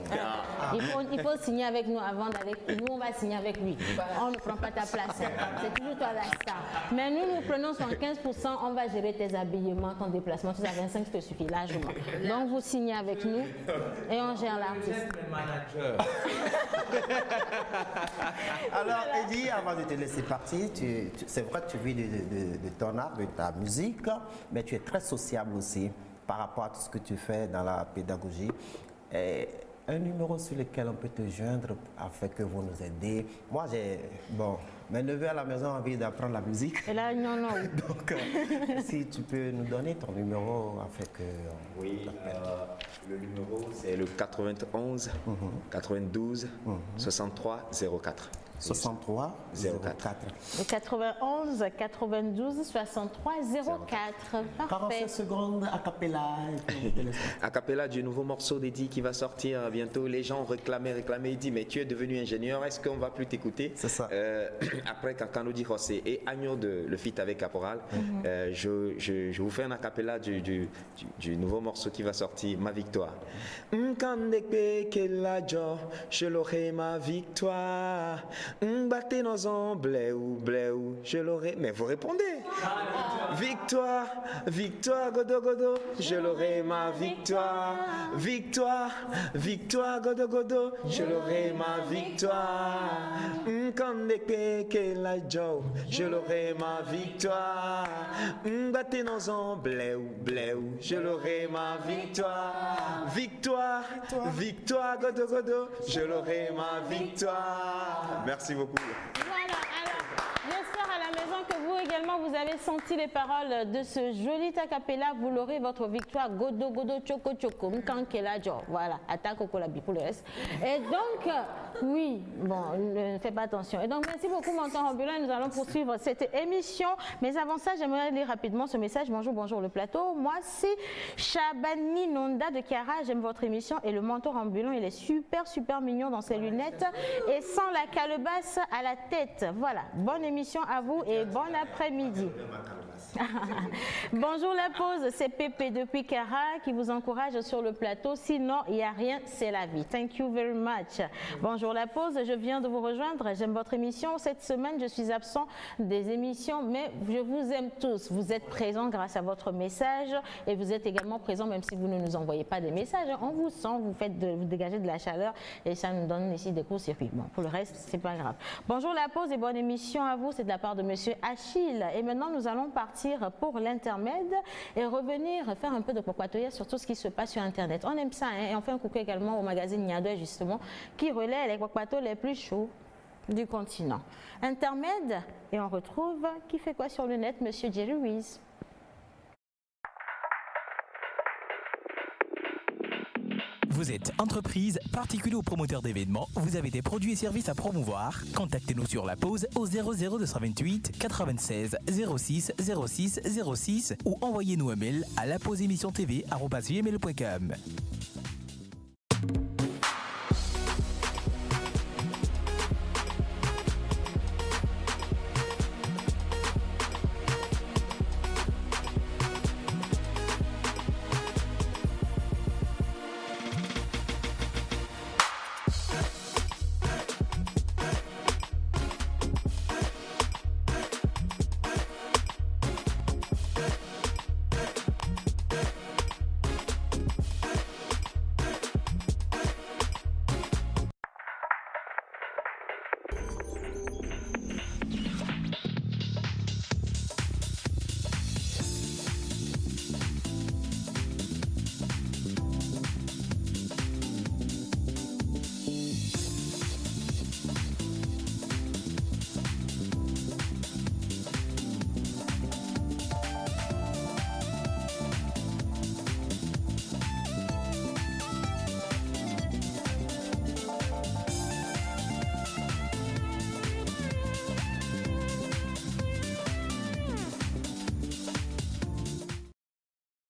Il faut signer avec nous avant d'aller. Nous, on va signer avec lui. On ne prend pas ta place. C'est toujours toi la star. Mais nous prenons 115%. On va gérer tes habillements, ton déplacement. Tout ça, 25, ça te suffit largement. Donc vous signez avec nous et on gère l'artiste. Alors, Eddie, avant de te laisser partir, c'est vrai que tu vis de ton art, de ta musique, mais tu es très sociable aussi par rapport à tout ce que tu fais dans la pédagogie. Et un numéro sur lequel on peut te joindre afin que vous nous aidiez. Moi, mes neveux à la maison ont envie d'apprendre la musique. Et là, non. Donc, si tu peux nous donner ton numéro afin que... Oui, le numéro c'est le 91 92 63 04. 63 04. Le 91 92 63 04. 45 Parfait. secondes a cappella. A cappella du nouveau morceau d'Eddie qui va sortir bientôt. Les gens réclamaient. Il dit, mais tu es devenu ingénieur, est-ce qu'on va plus t'écouter? C'est ça. Après, quand on dit José et Agneau le feat avec Caporal, je vous fais un a cappella du nouveau morceau qui va sortir, Ma Victoire. Je l'aurai ma victoire. Battez nos ans, bléou, je l'aurai. Mais vous répondez. Victoire, victoire, godo, godo, je l'aurai ma victoire. Victoire, victoire, godo, godo, je l'aurai ma victoire. Je l'aurai ma victoire. Battez nos ans, bléou, je l'aurai ma victoire. Victoire, victoire, godo, godo, je l'aurai ma victoire. Merci beaucoup. Voilà, alors, j'espère à la maison que vous également, vous avez senti les paroles de ce joli acapella. Vous l'aurez, votre victoire. Godo, godo, choco, choco, mkankela, jo. Voilà, attaque au colabi pour le reste. Et donc, oui, bon, ne faites pas attention. Et donc, merci beaucoup, Mentor Ambulant. Nous allons poursuivre cette émission. Mais avant ça, j'aimerais lire rapidement ce message. Bonjour le plateau. Moi, c'est Chabani Nonda de Kiara. J'aime votre émission. Et le Mentor Ambulant, il est super mignon dans ses lunettes. Et sans la calebasse à la tête. Voilà, bonne émission à vous et bon après-midi. Bonjour la pause, c'est Pépé depuis Kara qui vous encourage sur le plateau. Sinon, il n'y a rien, c'est la vie. Thank you very much. Bonjour la pause, je viens de vous rejoindre. J'aime votre émission. Cette semaine, je suis absent des émissions, mais je vous aime tous. Vous êtes présents grâce à votre message et vous êtes également présents même si vous ne nous envoyez pas des messages. On vous sent, vous dégagez de la chaleur et ça nous donne ici des courts-circuits. Bon, pour le reste, c'est pas grave. Bonjour la pause et bonne émission à vous. C'est de la part de Monsieur Achille. Et maintenant, nous allons partir partir pour l'intermède et revenir faire un peu de papatoyage sur tout ce qui se passe sur Internet. On aime ça, hein? Et on fait un coucou également au magazine Niadoua, justement, qui relaie les papatos les plus chauds du continent. Intermède, et on retrouve qui fait quoi sur le net, Monsieur Jerry Ruiz. Vous êtes entreprise, particulier ou promoteur d'événements, vous avez des produits et services à promouvoir. Contactez-nous sur la pause au 00228 96 06 06 06 ou envoyez-nous un mail à lapauseémissiontv@gmail.com.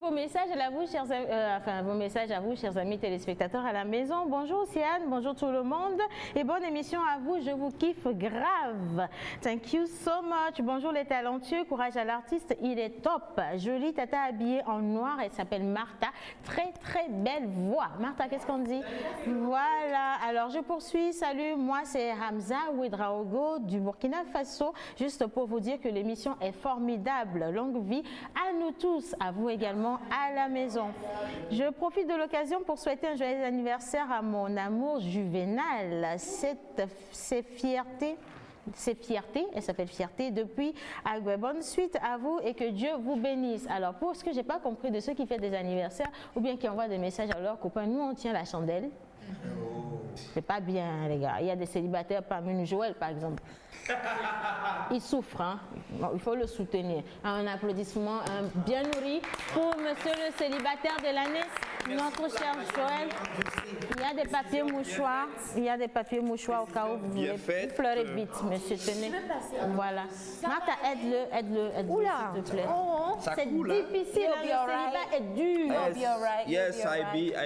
Vos messages à vous, vos messages à vous, chers amis téléspectateurs à la maison. Bonjour Siane, bonjour tout le monde et bonne émission à vous. Je vous kiffe grave. Thank you so much. Bonjour les talentueux, courage à l'artiste, il est top. Jolie tata habillée en noir, elle s'appelle Martha. Très très belle voix. Martha, qu'est-ce qu'on dit? Voilà. Alors je poursuis. Salut, moi c'est Hamza Ouedraogo du Burkina Faso. Juste pour vous dire que l'émission est formidable. Longue vie à nous tous, à vous également à la maison. Je profite de l'occasion pour souhaiter un joyeux anniversaire à mon amour juvénal. C'est fierté, elle s'appelle Fierté depuis Agüe. Bonne suite à vous et que Dieu vous bénisse. Alors pour ce que j'ai pas compris de ceux qui font des anniversaires ou bien qui envoient des messages à leurs copains, nous on tient la chandelle. C'est pas bien les gars. Il y a des célibataires parmi nous, Joël par exemple. Il souffre, hein? Bon, il faut le soutenir. Un applaudissement bien nourri pour monsieur le célibataire de l'année, notre cher Joël. Il y a des papiers mouchoirs. Il y a des papiers mouchoirs au cas où vous voulez. Vous pleurez vite, monsieur, tenez. Voilà. Martha, aide-le, Oula. s'il te plaît. C'est difficile, hein, le célibat est dur. Yes, I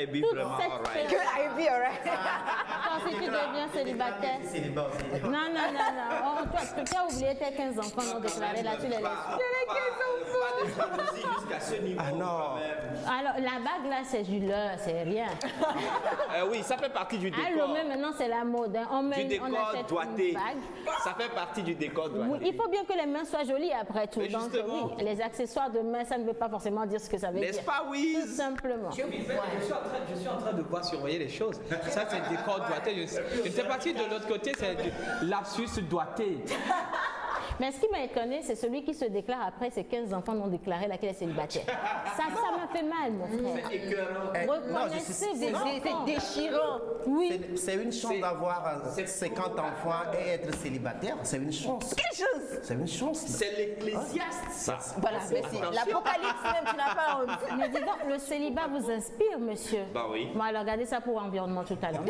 be vraiment alright. I'll be alright. Quand si tu deviens célibataire. Non. Toi, tu as oublié tes 15 enfants non déclarés, là, tu les laisses. Jusqu'à ce niveau. Ah non. Alors, la bague, là, c'est du leurre, c'est rien. Oui, ça fait partie du décor. Alors, maintenant, c'est la mode. Hein. On achète doigté. une bague. Ça fait partie du décor doigté. Oui, il faut bien que les mains soient jolies après tout. Mais Donc, justement. oui, les accessoires de main, ça ne veut pas forcément dire ce que ça veut dire. N'est-ce pas, Wiz? Tout simplement. Je suis en train de voir surveiller les choses. Ça, c'est le décor doigté. Je ne sais pas si de l'autre côté, c'est lapsus doigté. Mais ce qui m'a étonné, c'est celui qui se déclare après ses 15 enfants non déclarés, laquelle est célibataire. Ça m'a fait mal, mon frère. C'est écœurant. Reconnaissez vos enfants. C'est déchirant. Oui. C'est une chance d'avoir 50 enfants et être célibataire. C'est une chance. Quelle chose. C'est une chance. C'est l'ecclésiaste, ça. Voilà, merci. L'Apocalypse même, tu n'as pas honte. Mais dis donc, le célibat vous inspire, monsieur? Bah oui. Bon, alors regardez ça pour l'environnement tout à l'heure.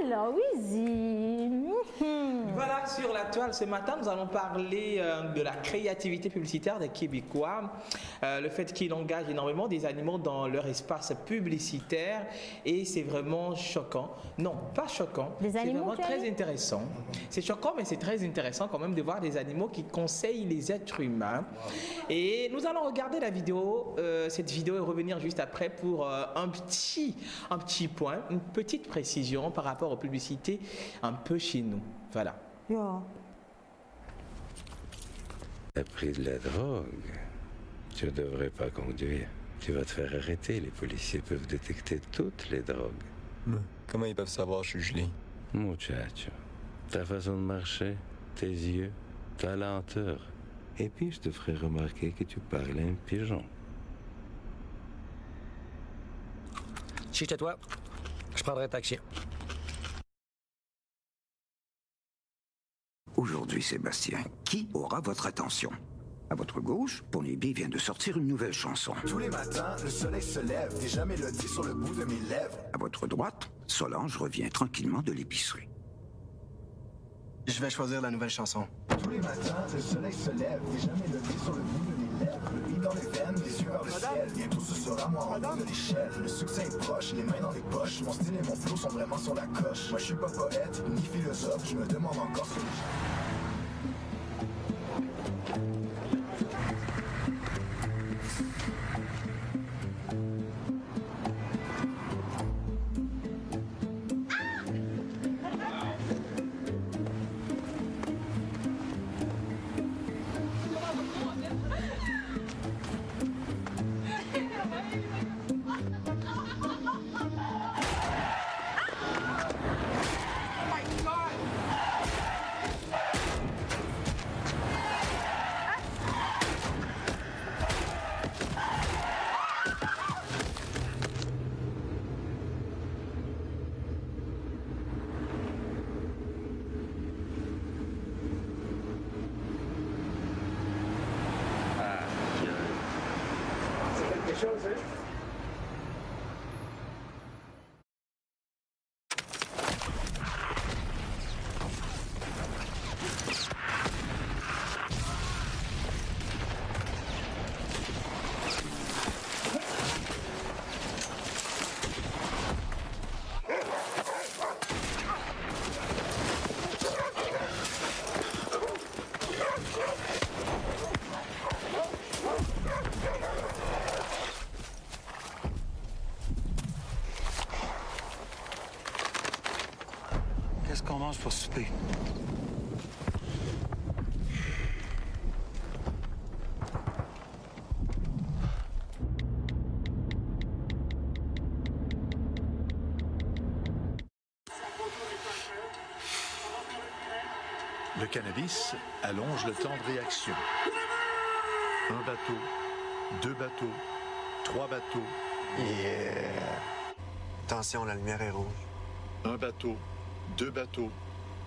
Alors, Wizy. Voilà, sur la toile ce matin, nous allons parler de la créativité publicitaire des Québécois, le fait qu'ils engagent énormément des animaux dans leur espace publicitaire et c'est vraiment choquant. Non, pas choquant. Des animaux, c'est vraiment tu as très dit? intéressant. C'est choquant, mais c'est très intéressant quand même de voir des animaux qui conseillent les êtres humains. Et nous allons regarder la vidéo, cette vidéo et revenir juste après pour un petit point, une petite précision par rapport aux publicités un peu chez nous. Voilà. Yo. T'as pris de la drogue. Tu ne devrais pas conduire. Tu vas te faire arrêter. Les policiers peuvent détecter toutes les drogues. Comment ils peuvent savoir je suis gelé? Muchacho, ta façon de marcher, tes yeux, ta lenteur. Et puis je te ferai remarquer que tu parles un pigeon. Chiche à toi, je prendrai un taxi. Aujourd'hui, Sébastien, qui aura votre attention? À votre gauche, Pony B vient de sortir une nouvelle chanson. Tous les matins, le soleil se lève, déjà mélodie sur le bout de mes lèvres. À votre droite, Solange revient tranquillement de l'épicerie. Je vais choisir la nouvelle chanson. Tous les matins, le soleil se lève, déjà mélodie sur le bout de mes lèvres. Le beat dans les veines, les yeux vers le ciel. Bientôt ce sera moi en haut de l'échelle. Le succès est proche, les mains dans les poches. Mon style et mon flow sont vraiment sur la coche. Moi je suis pas poète, ni philosophe, je me demande encore ce que Qu'est-ce qu'on mange pour souper? Le cannabis allonge le temps de réaction. 1 bateau, 2 bateaux, 3 bateaux. Attention, la lumière est rouge. 1 bateau, 2 bateaux,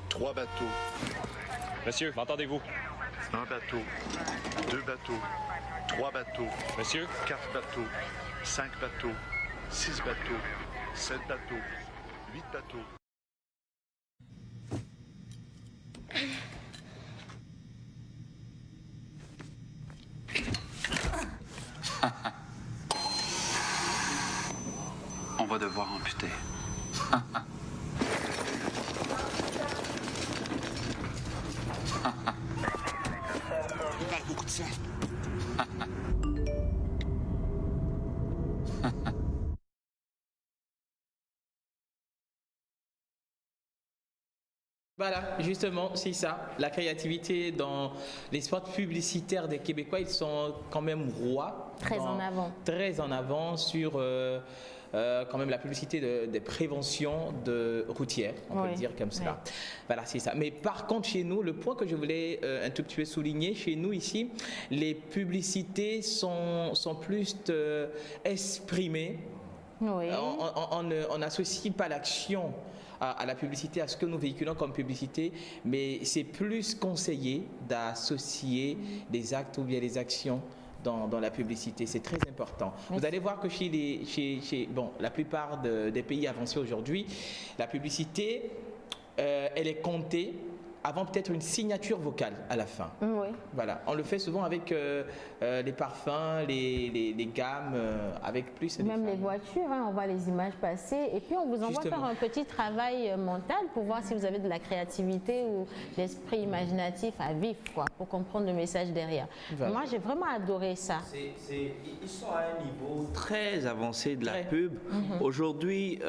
3 bateaux. Monsieur, m'entendez-vous? 1 bateau, 2 bateaux, 3 bateaux. Monsieur? 4 bateaux, 5 bateaux, 6 bateaux, 7 bateaux, 8 bateaux. On va devoir amputer. Pas beaucoup de sang. Voilà, justement, c'est ça. La créativité dans les spots publicitaires des Québécois, ils sont quand même rois. Très en avant. Très en avant sur quand même la publicité des préventions routières, on peut le dire comme cela. Oui. Voilà, c'est ça. Mais par contre, chez nous, le point que je voulais un tout petit peu souligner, chez nous ici, les publicités sont plus exprimées. Oui. On n'associe pas l'action à la publicité, à ce que nous véhiculons comme publicité, mais c'est plus conseillé d'associer des actes ou bien des actions dans la publicité. C'est très important. Vous allez voir que chez la plupart des pays avancés aujourd'hui, la publicité, elle est comptée avant peut-être une signature vocale à la fin. Oui. Voilà. On le fait souvent avec les parfums, les gammes, avec plus. Même les voitures, hein, on voit les images passer et puis on vous envoie faire un petit travail mental pour voir si vous avez de la créativité ou l'esprit imaginatif à vivre, quoi, pour comprendre le message derrière. Voilà. Moi, j'ai vraiment adoré ça. Ils sont à un niveau très avancé de la pub. Aujourd'hui,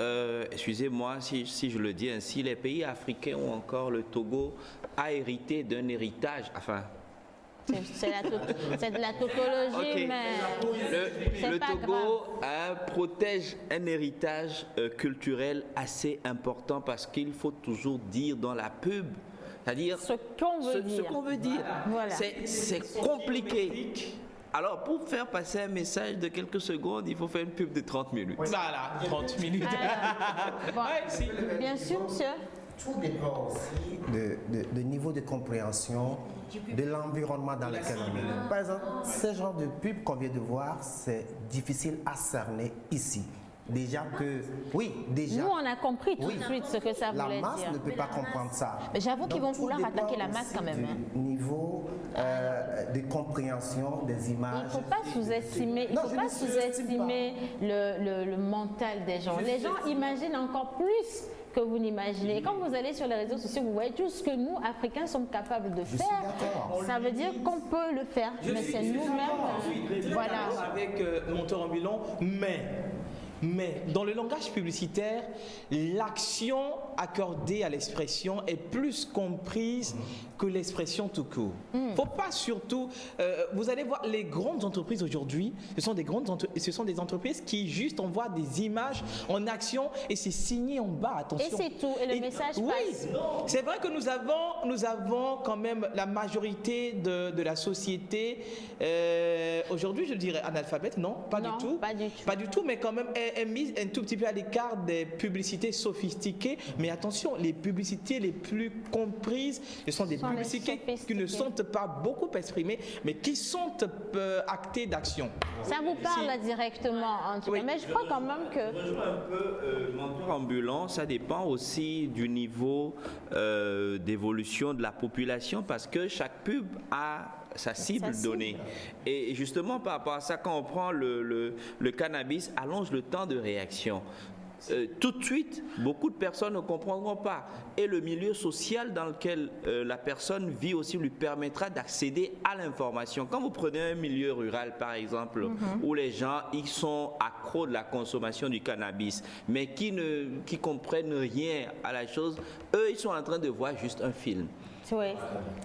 excusez-moi si je le dis ainsi, les pays africains ou encore le Togo a hérité d'un héritage, enfin... C'est de la tautologie, mais le Togo protège un héritage culturel assez important parce qu'il faut toujours dire dans la pub C'est-à-dire ce qu'on veut dire. Ce qu'on veut dire. Voilà. C'est compliqué. Alors, pour faire passer un message de quelques secondes, il faut faire une pub de 30 minutes. Voilà, 30 minutes. Bon, bien sûr, monsieur. Tout dépend aussi de niveau de compréhension de l'environnement dans lequel on est. Par exemple, ce genre de pub qu'on vient de voir, c'est difficile à cerner ici. Déjà que, oui, déjà. Nous, on a compris tout de suite ce que ça voulait dire. La masse ne peut pas comprendre ça. Mais j'avoue qu'ils vont Donc, vouloir tout attaquer la dépend masse quand aussi même. du niveau de compréhension des images. Il ne faut pas sous-estimer, le mental des gens. Les gens imaginent encore plus que vous n'imaginez. Quand vous allez sur les réseaux sociaux, vous voyez tout ce que nous, Africains, sommes capables de faire. Ça veut dire qu'on peut le faire, mais c'est nous-mêmes. Voilà. Avec monteur ambulant, mais dans le langage publicitaire, l'action accordée à l'expression est plus comprise que l'expression tout court. Faut pas surtout... vous allez voir, les grandes entreprises aujourd'hui, ce sont des entreprises qui juste envoient des images en action et c'est signé en bas, attention. Et c'est tout, et le message passe. Oui, c'est vrai que nous avons quand même la majorité de la société, aujourd'hui je dirais analphabète, non, pas du tout. Pas du tout, mais quand même est mise un tout petit peu à l'écart des publicités sophistiquées. Mais attention, les publicités les plus comprises, ce sont des publicités qui ne sont pas beaucoup exprimées, mais qui sont actées d'action. Ça vous parle directement, en tout cas. Mais je crois quand même que... Je rejoins un peu menteur ambulant, ça dépend aussi du niveau d'évolution de la population, parce que chaque pub a sa cible donnée. Et justement, par rapport à ça, quand on prend le cannabis, allonge le temps de réaction. Tout de suite, beaucoup de personnes ne comprendront pas. Et le milieu social dans lequel la personne vit aussi lui permettra d'accéder à l'information. Quand vous prenez un milieu rural, par exemple, où les gens ils sont accros de la consommation du cannabis, mais qui comprennent rien à la chose, eux, ils sont en train de voir juste un film. Oui.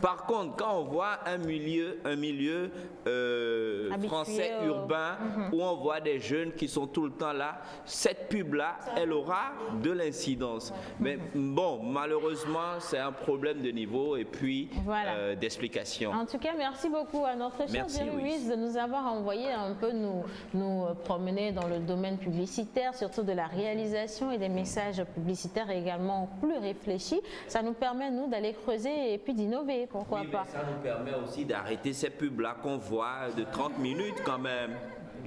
Par contre, quand on voit un milieu français urbain où on voit des jeunes qui sont tout le temps là, cette pub-là, elle aura de l'incidence. Mais bon, malheureusement, c'est un problème de niveau et puis d'explication. En tout cas, merci beaucoup à notre cher Jerry Ruiz de nous avoir envoyé un peu nous promener dans le domaine publicitaire, surtout de la réalisation et des messages publicitaires également plus réfléchis. Ça nous permet, nous, d'aller creuser et puis d'innover, pourquoi pas. Ça nous permet aussi d'arrêter ces pubs-là qu'on voit de 30 minutes quand même.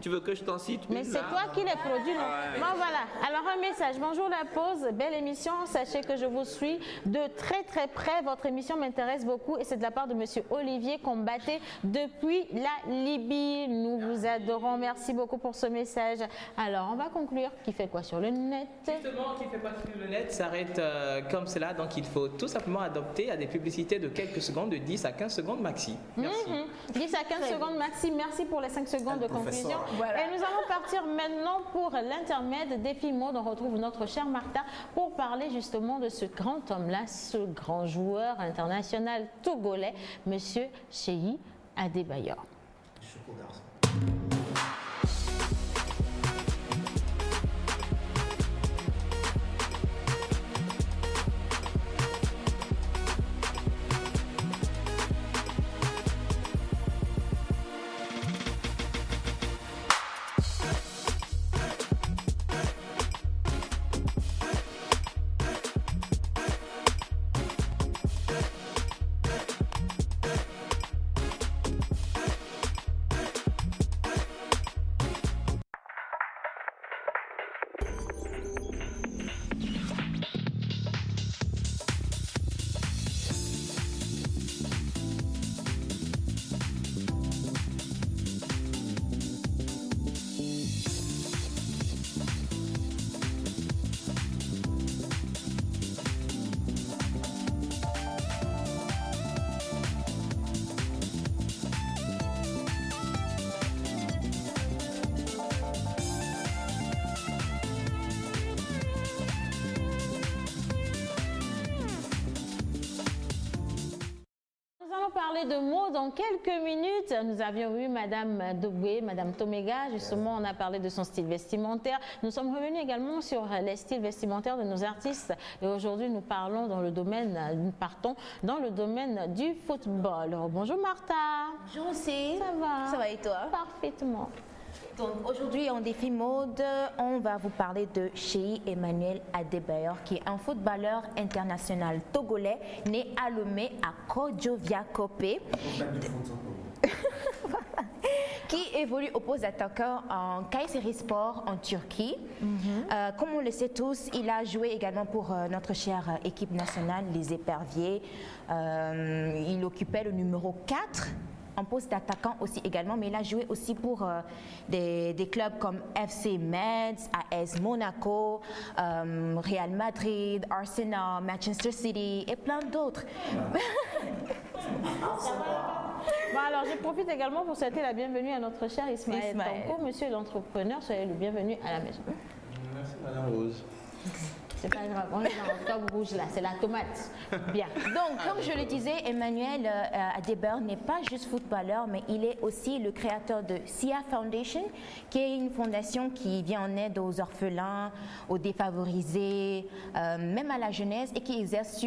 Tu veux que je t'en cite? Mais c'est toi qui les produis, non? Bon, voilà. Alors, un message. Bonjour la pause. Belle émission. Sachez que je vous suis de très très près. Votre émission m'intéresse beaucoup et c'est de la part de monsieur Olivier Combatté depuis la Libye. Nous vous adorons. Merci beaucoup pour ce message. Alors, on va conclure. Qui fait quoi sur le net? Justement, qui fait quoi sur le net s'arrête comme cela. Donc, il faut tout simplement adopter à des publicités de quelques secondes, de 10 à 15 secondes maxi. Merci. 10 à 15 secondes maxi. Merci pour les 5 secondes de conclusion. Voilà. Et nous allons partir maintenant pour l'intermède Défi Mode. On retrouve notre cher Martha pour parler justement de ce grand homme-là, ce grand joueur international togolais, monsieur Cheyi Adebayor. allons parler de mots dans quelques minutes. Nous avions eu Madame Dogwe, Madame Tomega. Justement, on a parlé de son style vestimentaire. Nous sommes revenus également sur les styles vestimentaires de nos artistes. Et aujourd'hui, nous partons dans le domaine du football. Alors, bonjour Martha. Bonjour aussi. Ça va? Ça va et toi? Parfaitement. Donc aujourd'hui en défi mode, on va vous parler de Cheyi Emmanuel Adebayor, qui est un footballeur international togolais né à Lomé à Kodjoviakopé, qui évolue au poste d'attaquant en Kayserispor en Turquie. Comme on le sait tous, il a joué également pour notre chère équipe nationale, les Éperviers. Il occupait le numéro 4. En poste d'attaquant aussi également, mais il a joué aussi pour des clubs comme FC Metz, AS Monaco, Real Madrid, Arsenal, Manchester City et plein d'autres. Bon, alors je profite également pour souhaiter la bienvenue à notre cher Ismaël Tanko, monsieur l'entrepreneur, soyez le bienvenu à la maison. Merci Madame Rose. C'est pas grave, on est dans l'octobre rouge là, c'est la tomate. Bien. Donc, comme je le disais, Emmanuel Adebayor n'est pas juste footballeur, mais il est aussi le créateur de SIA Foundation, qui est une fondation qui vient en aide aux orphelins, aux défavorisés, même à la jeunesse, et qui exerce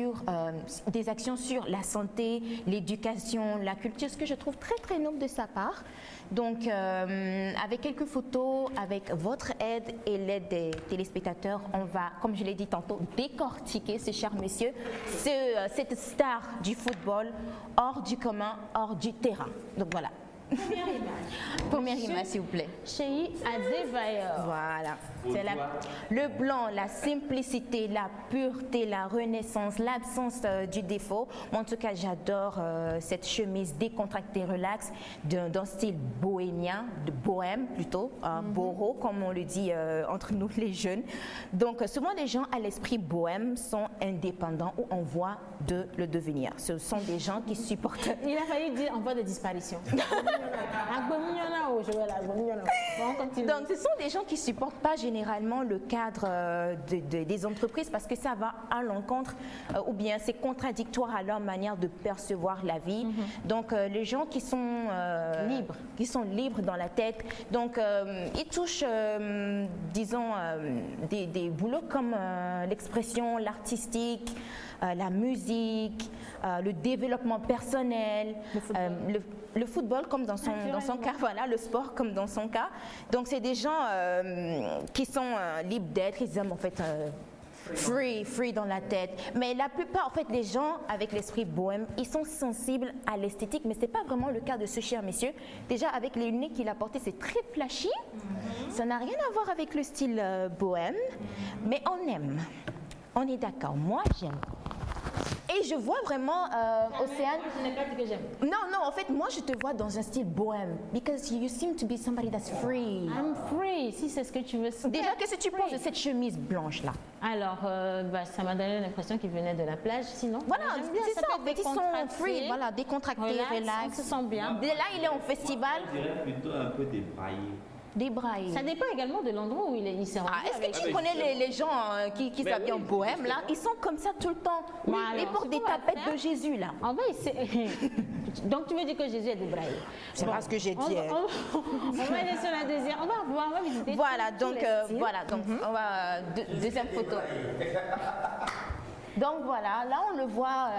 des actions sur la santé, l'éducation, la culture, ce que je trouve très très noble de sa part. Donc, avec quelques photos, avec votre aide et l'aide des téléspectateurs, on va, comme je l'ai dit tantôt, décortiquer ce cher monsieur, cette star du football, hors du commun, hors du terrain. Donc voilà. Première image. Première image, s'il vous plaît. Cheyi Adebayor. Voilà. C'est le blanc, la simplicité, la pureté, la renaissance, l'absence du défaut. Moi, en tout cas, j'adore cette chemise décontractée, relax, d'un style bohémien, de bohème plutôt, boro, comme on le dit entre nous les jeunes. Donc, souvent, les gens à l'esprit bohème sont indépendants ou en voie de le devenir. Ce sont des gens qui supportent. Il a failli dire en voie de disparition. Donc, ce sont des gens qui ne supportent pas généralement le cadre des entreprises parce que ça va à l'encontre ou bien c'est contradictoire à leur manière de percevoir la vie. Donc, les gens qui sont libres dans la tête, donc ils touchent, disons, des boulots comme l'expression, l'artistique, la musique, le développement personnel, le football comme dans son cas, voilà, le sport comme dans son cas. Donc c'est des gens qui sont libres d'être, ils aiment en fait free dans la tête. Mais la plupart, en fait, des gens avec l'esprit bohème, ils sont sensibles à l'esthétique, mais c'est pas vraiment le cas de ce cher monsieur. Déjà avec les lunettes qu'il a portées, c'est très flashy. Ça n'a rien à voir avec le style bohème, mais on aime. On est d'accord. Moi, j'aime. Et je vois vraiment Océane. Je n'ai pas dit que j'aime. Non, en fait, moi, je te vois dans un style bohème. Because you seem to be somebody that's free. I'm free, si c'est ce que tu veux. Déjà, qu'est-ce que tu penses de cette chemise blanche-là? Alors, ça m'a donné l'impression qu'il venait de la plage, sinon. Voilà, c'est ça, en fait, ils sont free, voilà, décontractés, relax. On se sent bien. Là, il est en festival. Je dirais plutôt un peu débraillé. Débraillé. Ça dépend également de l'endroit où il s'est rendu. Est-ce que tu connais les gens qui s'habillent en bohème là? Ils sont comme ça tout le temps. Oui, ils portent des tapettes de Jésus là. En vrai, donc tu veux dire que Jésus est débraillé? C'est pas ce que j'ai dit. On va aller sur la deuxième. On va visiter. Voilà, donc on va deuxième photo. Donc voilà, là on le voit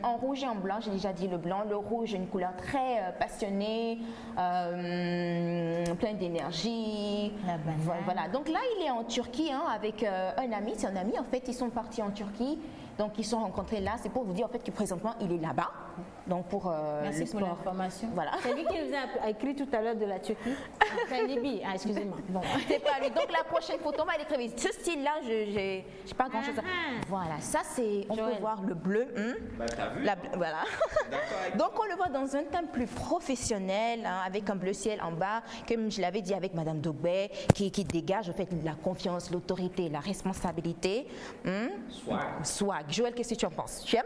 en rouge et en blanc, j'ai déjà dit le blanc, le rouge une couleur très passionnée, plein d'énergie. Voilà, donc là il est en Turquie avec un ami, c'est un ami en fait, ils sont partis en Turquie, donc ils se sont rencontrés là, c'est pour vous dire en fait que présentement il est là-bas. Donc pour merci le sport. Pour l'information. Voilà. C'est lui qui nous a écrit tout à l'heure de la Turquie. Enfin, Libye. Ah, excusez-moi. Bon. C'est pas lui. Donc la prochaine photo, on va aller très vite. Ce style-là, j'ai pas grand-chose à... Voilà, ça c'est, on peut voir le bleu. T'as vu voilà. Donc on le voit dans un teint plus professionnel, avec un bleu ciel en bas, comme je l'avais dit avec Madame Dogbe, qui dégage en fait la confiance, l'autorité, la responsabilité. Swag. Joël, qu'est-ce que tu en penses? Tu aimes?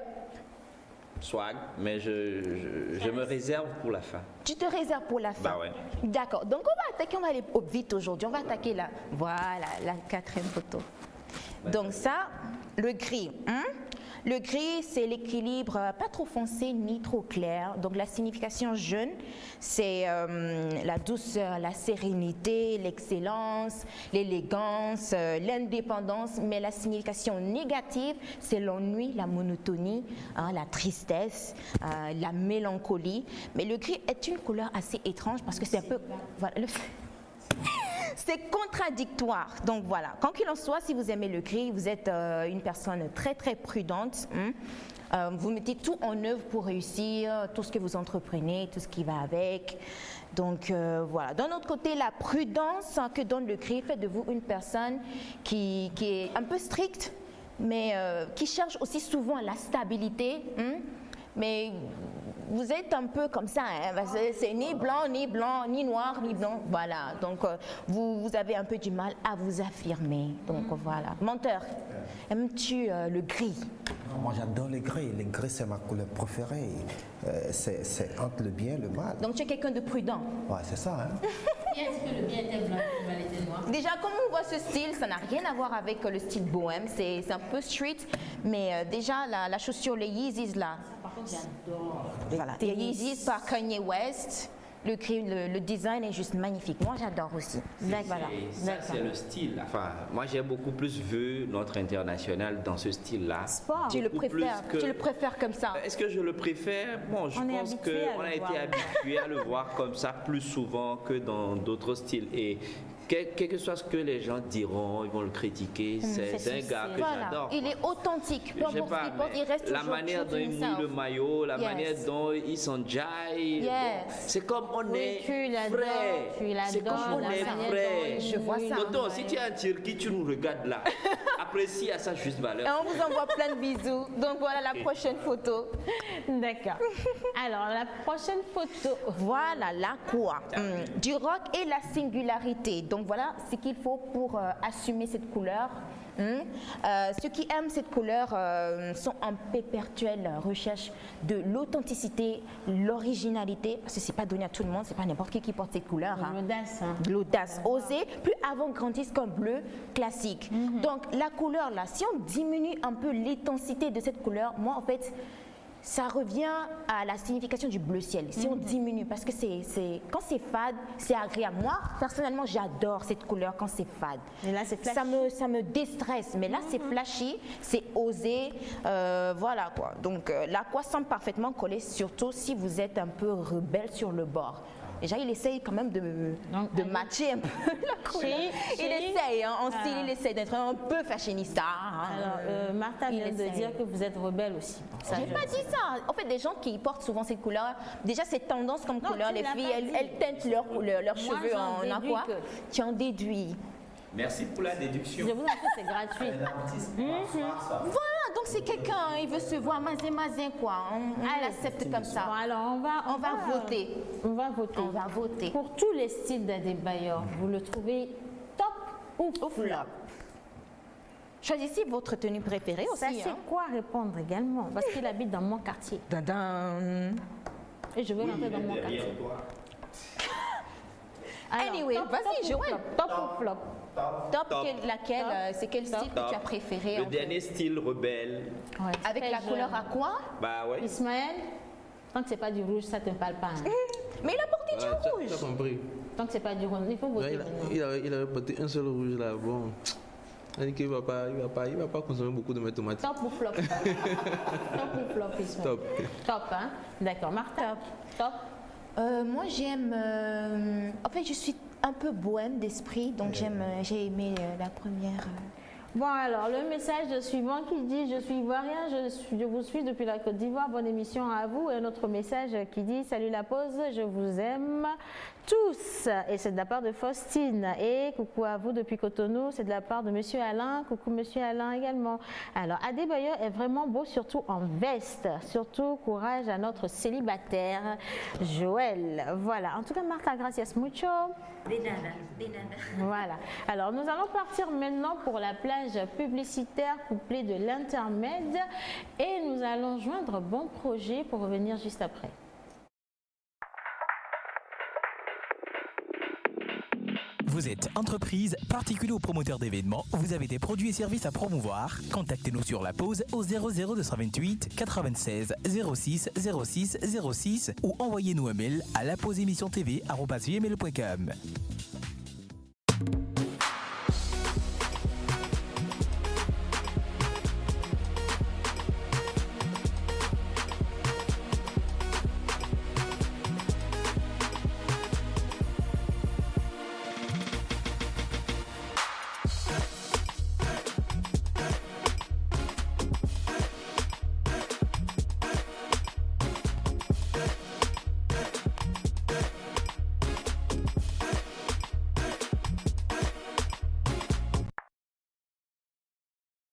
Swag, mais je me réserve pour la fin. Tu te réserves pour la fin? Bah ouais. D'accord, donc on va aller vite aujourd'hui, on va attaquer voilà, la quatrième photo. Donc ça, le gris, Le gris, c'est l'équilibre pas trop foncé ni trop clair. Donc la signification jaune, c'est la douceur, la sérénité, l'excellence, l'élégance, l'indépendance. Mais la signification négative, c'est l'ennui, la monotonie, la tristesse, la mélancolie. Mais le gris est une couleur assez étrange parce que c'est un peu... Voilà, c'est contradictoire. Donc voilà, quoi qu'il en soit, si vous aimez le gris, vous êtes une personne très très prudente. Vous mettez tout en œuvre pour réussir, tout ce que vous entreprenez, tout ce qui va avec. Donc voilà. D'un autre côté, la prudence que donne le gris fait de vous une personne qui est un peu stricte, mais qui cherche aussi souvent la stabilité. Mais vous êtes un peu comme ça, hein, c'est ni blanc, ni noir, ni blanc. Voilà, donc vous avez un peu du mal à vous affirmer. Donc voilà. Menteur, aimes-tu le gris? Moi j'adore le gris. Le gris c'est ma couleur préférée. C'est entre le bien et le mal. Donc tu es quelqu'un de prudent. Ouais, c'est ça. Hein? Qui a dit que le bien était blanc et le mal était noir? Déjà, comme on voit ce style, ça n'a rien à voir avec le style bohème. C'est un peu street, mais déjà la chaussure, les Yeezys là. Par contre, j'adore. Voilà, les Yeezys par Kanye West. Le design est juste magnifique. Moi, j'adore aussi. Voilà. Ça, c'est le style. Enfin, moi, j'ai beaucoup plus vu notre international dans ce style-là. Tu le préfères comme ça? Est-ce que je le préfère? Bon, je pense qu'on a été habitué à le voir comme ça plus souvent que dans d'autres styles. Et quel que soit ce que les gens diront, ils vont le critiquer. C'est un gars que j'adore. Il est authentique. Peu importe ce qu'il porte, il reste la manière dont il mouille le maillot, la manière dont il s'enjaille. C'est comme on est frais. C'est comme on est frais. Je vois ça. Tonton, si tu es un Turquie, tu nous regardes là. Apprécie à sa juste valeur. Et on vous envoie plein de bisous. Donc voilà la prochaine photo. D'accord. Alors la prochaine photo. Voilà la quoi? Du rock et la singularité. Donc voilà ce qu'il faut pour assumer cette couleur. Ceux qui aiment cette couleur sont en perpétuelle recherche de l'authenticité, l'originalité, parce que c'est pas donné à tout le monde, c'est pas n'importe qui porte cette couleur. L'audace. L'audace, oser, plus avant-gardiste qu'un bleu classique. Donc la couleur là, si on diminue un peu l'intensité de cette couleur, moi en fait, ça revient à la signification du bleu ciel. Si on diminue, parce que quand c'est fade, c'est agréable. Moi, personnellement, j'adore cette couleur quand c'est fade. Et là, c'est flashy. Ça me déstresse. Mais là, c'est flashy, c'est osé. Voilà quoi. Donc, l'aqua semble parfaitement coller, surtout si vous êtes un peu rebelle sur le bord. Déjà, il essaye quand même de matcher un peu la couleur. Il essaye, hein, en style, il essaye d'être un peu fashionista. Alors, Martha vient de dire que vous êtes rebelle aussi. J'ai pas dit ça. En fait, des gens qui portent souvent cette couleur, déjà cette tendance comme couleur, les filles, elles teintent leurs cheveux en aqua. Tu en déduis. Merci pour la déduction. Je vous en prie, c'est gratuit. Voilà, donc c'est quelqu'un, il veut se voir mazin quoi. On l'accepte comme ça. Bon, alors on va voter. On va voter. On va voter. Pour tous les styles d'Adebayor, vous le trouvez top ou flop? Choisissez votre tenue préférée aussi. Sachez quoi répondre également, parce qu'il habite dans mon quartier. Et je veux rentrer dans mon quartier. Alors, anyway, vas-y, Joël. Top ou flop? Top. Laquelle? C'est quel style que tu as préféré? Le dernier style rebelle. Ouais, avec la couleur à quoi? Bah ouais. Ismaël, tant que c'est pas du rouge, ça te parle pas. Hein. Mais il a porté du rouge. T'as compris. Tant que c'est pas du rouge, il faut voter. Il avait porté un seul rouge là. Bon. Il dit qu'il va pas consommer beaucoup de mes tomates. Top ou flop? Top ou flop, Ismaël? Top. Top, hein? D'accord. Martha, top? Moi, j'aime... En fait, je suis un peu bohème d'esprit, donc j'ai aimé la première... Bon, alors, le message suivant qui dit « Je suis ivoirien, je vous suis depuis la Côte d'Ivoire, bonne émission à vous ». Et un autre message qui dit « Salut la pause, je vous aime tous ». Et c'est de la part de Faustine. Et coucou à vous depuis Cotonou, c'est de la part de Monsieur Alain. Coucou Monsieur Alain également. Alors, Adebayor est vraiment beau, surtout en veste. Surtout, courage à notre célibataire, Joël. Voilà. En tout cas, Martha, gracias mucho. De nada. Voilà. Alors, nous allons partir maintenant pour la plage publicitaire couplée de l'intermède et nous allons joindre Bon Projet pour revenir juste après. Vous Vous êtes entreprise, particulier ou promoteur d'événements, vous avez des produits et services à promouvoir. Contactez-nous sur la pause au 00228 96 06 06 06 ou envoyez-nous un mail à lapauseémissiontv@gmail.com.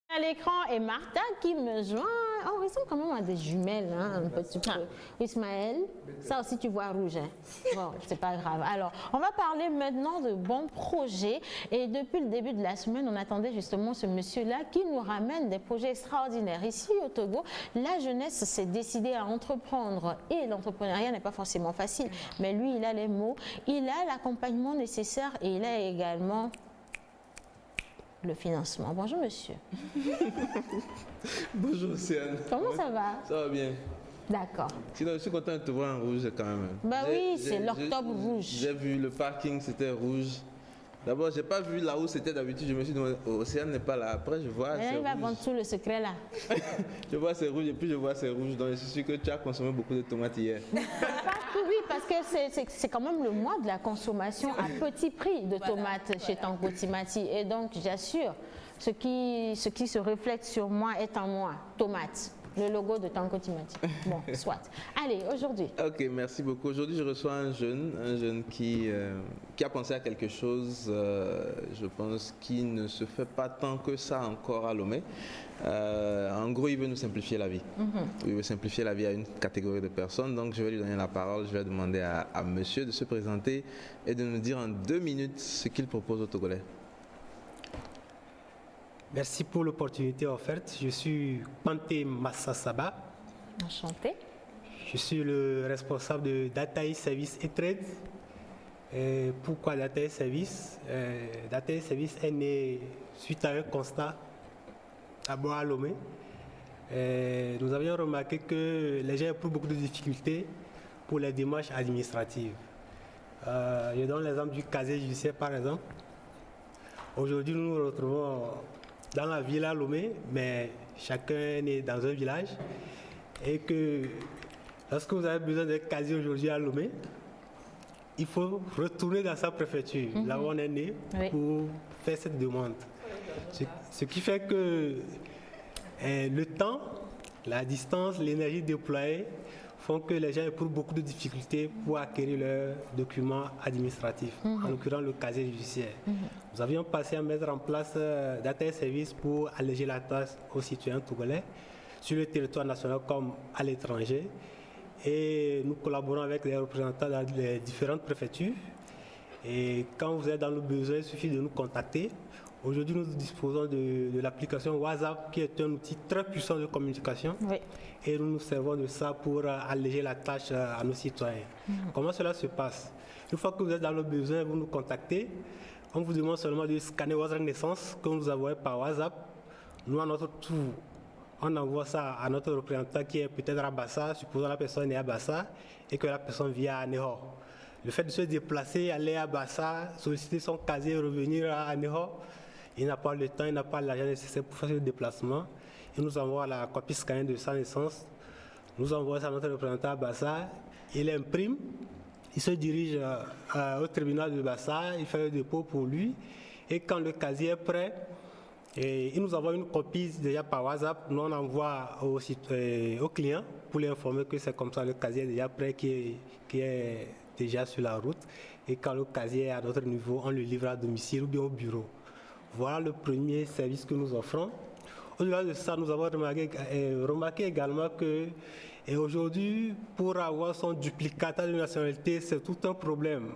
À l'écran et Martha qui me joint. Oh, ils sont quand même à des jumelles, hein, un petit peu. Ismaël, ça aussi tu vois rouge. Hein. Bon, c'est pas grave. Alors, on va parler maintenant de bons projets. Et depuis le début de la semaine, on attendait justement ce monsieur-là qui nous ramène des projets extraordinaires. Ici au Togo, la jeunesse s'est décidée à entreprendre. Et l'entrepreneuriat n'est pas forcément facile. Mais lui, il a les mots, il a l'accompagnement nécessaire et il a également le financement. Bonjour monsieur. Bonjour Océane. Comment ça va? Ça va bien. D'accord. Sinon, je suis content de te voir en rouge quand même. Bah oui, c'est l'octobre rouge. J'ai vu le parking, c'était rouge. D'abord, j'ai pas vu là où c'était d'habitude. Je me suis dit, Océane n'est pas là. Après, je vois. Il va vendre tout le secret là. Je vois c'est rouge et puis je vois c'est rouge. Donc, je suis sûr que tu as consommé beaucoup de tomates hier. Oui, parce que c'est quand même le mois de la consommation à petit prix de tomates chez Tanko Timati. Et donc, j'assure, ce qui se reflète sur moi est en moi. Tomates. Le logo de Tanko Timati. Bon, soit. Allez, aujourd'hui. Ok, merci beaucoup. Aujourd'hui, je reçois un jeune qui a pensé à quelque chose, je pense, qui ne se fait pas tant que ça encore à Lomé. En gros, il veut nous simplifier la vie. Il veut simplifier la vie à une catégorie de personnes. Donc, je vais lui donner la parole. Je vais demander à monsieur de se présenter et de nous dire en 2 minutes ce qu'il propose aux Togolais. Merci pour l'opportunité offerte. Je suis Panté Massasaba. Enchanté. Je suis le responsable de Data Service et Trade. Pourquoi Data Service? Data Service est né suite à un constat à Bois-Lomé. Nous avions remarqué que les gens éprouvent beaucoup de difficultés pour les démarches administratives. Je donne l'exemple du casier judiciaire par exemple. Aujourd'hui, nous nous retrouvons dans la ville à Lomé, mais chacun est dans un village. Et que lorsque vous avez besoin d'un casier aujourd'hui à Lomé, il faut retourner dans sa préfecture, là où on est né, pour faire cette demande. Ce qui fait que le temps, la distance, l'énergie déployée font que les gens éprouvent beaucoup de difficultés pour acquérir leurs documents administratifs, en l'occurrence le casier judiciaire. Nous avions passé à mettre en place Data Service pour alléger la tâche aux citoyens togolais sur le territoire national comme à l'étranger. Et nous collaborons avec les représentants dans les différentes préfectures. Et quand vous êtes dans le besoin, il suffit de nous contacter. Aujourd'hui, nous disposons de l'application WhatsApp, qui est un outil très puissant de communication. Et nous nous servons de ça pour alléger la tâche à nos citoyens. Comment cela se passe? Une fois que vous êtes dans le besoin, vous nous contactez. On vous demande seulement de scanner votre naissance que nous envoyons par WhatsApp. Nous, à notre tour, on envoie ça à notre représentant qui est peut-être à Bassa, supposons la personne est à Bassa et que la personne vient à Nehor. Le fait de se déplacer, aller à Bassa, solliciter son casier, revenir à Nehor, il n'a pas le temps, il n'a pas l'argent nécessaire pour faire ce déplacement. Il nous envoie la copie scannée de sa naissance. Nous envoie ça à notre représentant à Bassa. Il imprime. Il se dirige au tribunal de Bassa. Il fait le dépôt pour lui. Et quand le casier est prêt, il nous envoie une copie déjà par WhatsApp. Nous on envoie au client pour lui informer que c'est comme ça, le casier est déjà prêt, qui est déjà sur la route. Et quand le casier est à notre niveau, on le livre à domicile ou bien au bureau. Voilà le premier service que nous offrons. Au-delà de ça, nous avons remarqué également que aujourd'hui, pour avoir son duplicata de nationalité, c'est tout un problème.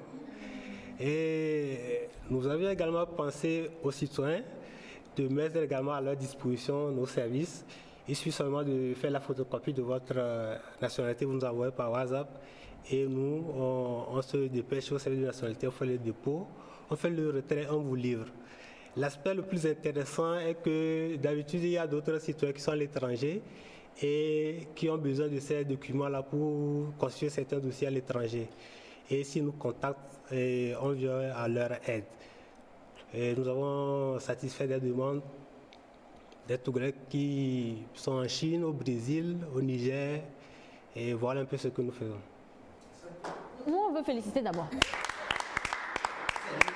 Et nous avions également pensé aux citoyens de mettre également à leur disposition nos services. Il suffit seulement de faire la photocopie de votre nationalité, vous nous envoyez par WhatsApp et nous, on se dépêche au service de nationalité, on fait le dépôt. on fait le retrait, on vous livre. L'aspect le plus intéressant est que d'habitude, il y a d'autres citoyens qui sont à l'étranger et qui ont besoin de ces documents-là pour constituer certains dossiers à l'étranger. Et s'ils nous contactent, on vient à leur aide. Et nous avons satisfait des demandes des Togolais qui sont en Chine, au Brésil, au Niger, et voilà un peu ce que nous faisons. Nous, on veut féliciter d'abord.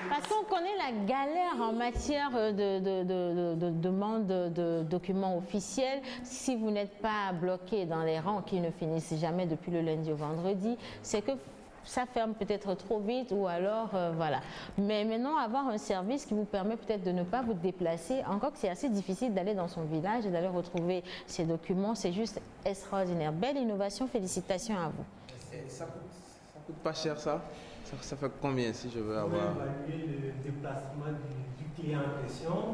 Parce qu'on connaît la galère en matière de demande de documents officiels. Si vous n'êtes pas bloqué dans les rangs qui ne finissent jamais depuis le lundi au vendredi, c'est que ça ferme peut-être trop vite ou alors voilà. Mais maintenant, avoir un service qui vous permet peut-être de ne pas vous déplacer, encore que c'est assez difficile d'aller dans son village et d'aller retrouver ces documents, c'est juste extraordinaire. Belle innovation, félicitations à vous. Ça coûte pas cher ça? Ça fait combien si je veux avoir? On va évaluer le déplacement du client en question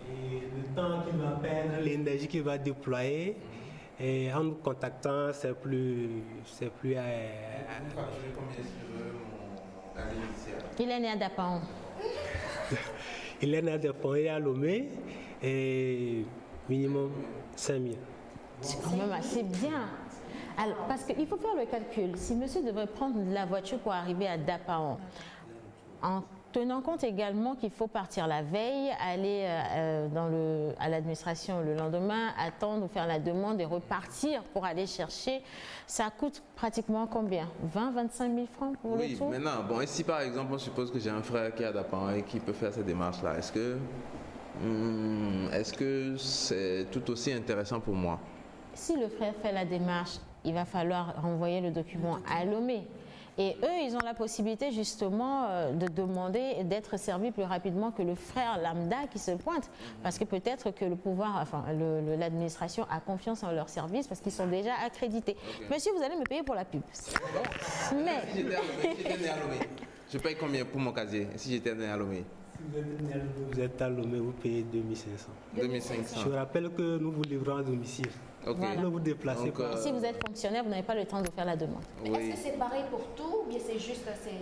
et le temps qu'il va perdre, l'énergie qu'il va déployer. Et en nous contactant, c'est plus Il est né à Dapaon. Il est né à Dapaon et à Lomé, et minimum 5 000. C'est quand même assez bien. Alors, parce qu'il faut faire le calcul. Si monsieur devrait prendre la voiture pour arriver à Dapaon, en tenant compte également qu'il faut partir la veille, aller à l'administration le lendemain, attendre ou faire la demande et repartir pour aller chercher, ça coûte pratiquement combien? 20-25 000 francs pour le tout? Oui, maintenant, bon, et si par exemple on suppose que j'ai un frère qui est à Dapaon et qui peut faire ces démarches-là, est-ce que c'est tout aussi intéressant pour moi? Si le frère fait la démarche, il va falloir renvoyer le document à Lomé. Et eux, ils ont la possibilité justement de demander et d'être servis plus rapidement que le frère lambda qui se pointe. Parce que peut-être que le pouvoir, enfin l'administration a confiance en leur service parce qu'ils sont déjà accrédités. Okay. Monsieur, vous allez me payer pour la pub. Mais... Si j'étais né à Lomé, je paye combien pour mon casier si j'étais né à Lomé? Vous êtes à Lomé, vous payez 2500. 2500. Je vous rappelle que nous vous livrons à domicile. Okay. Voilà. Ne vous déplacez pas. Et si vous êtes fonctionnaire, vous n'avez pas le temps de faire la demande. Oui. Est-ce que c'est pareil pour tout ou bien c'est juste c'est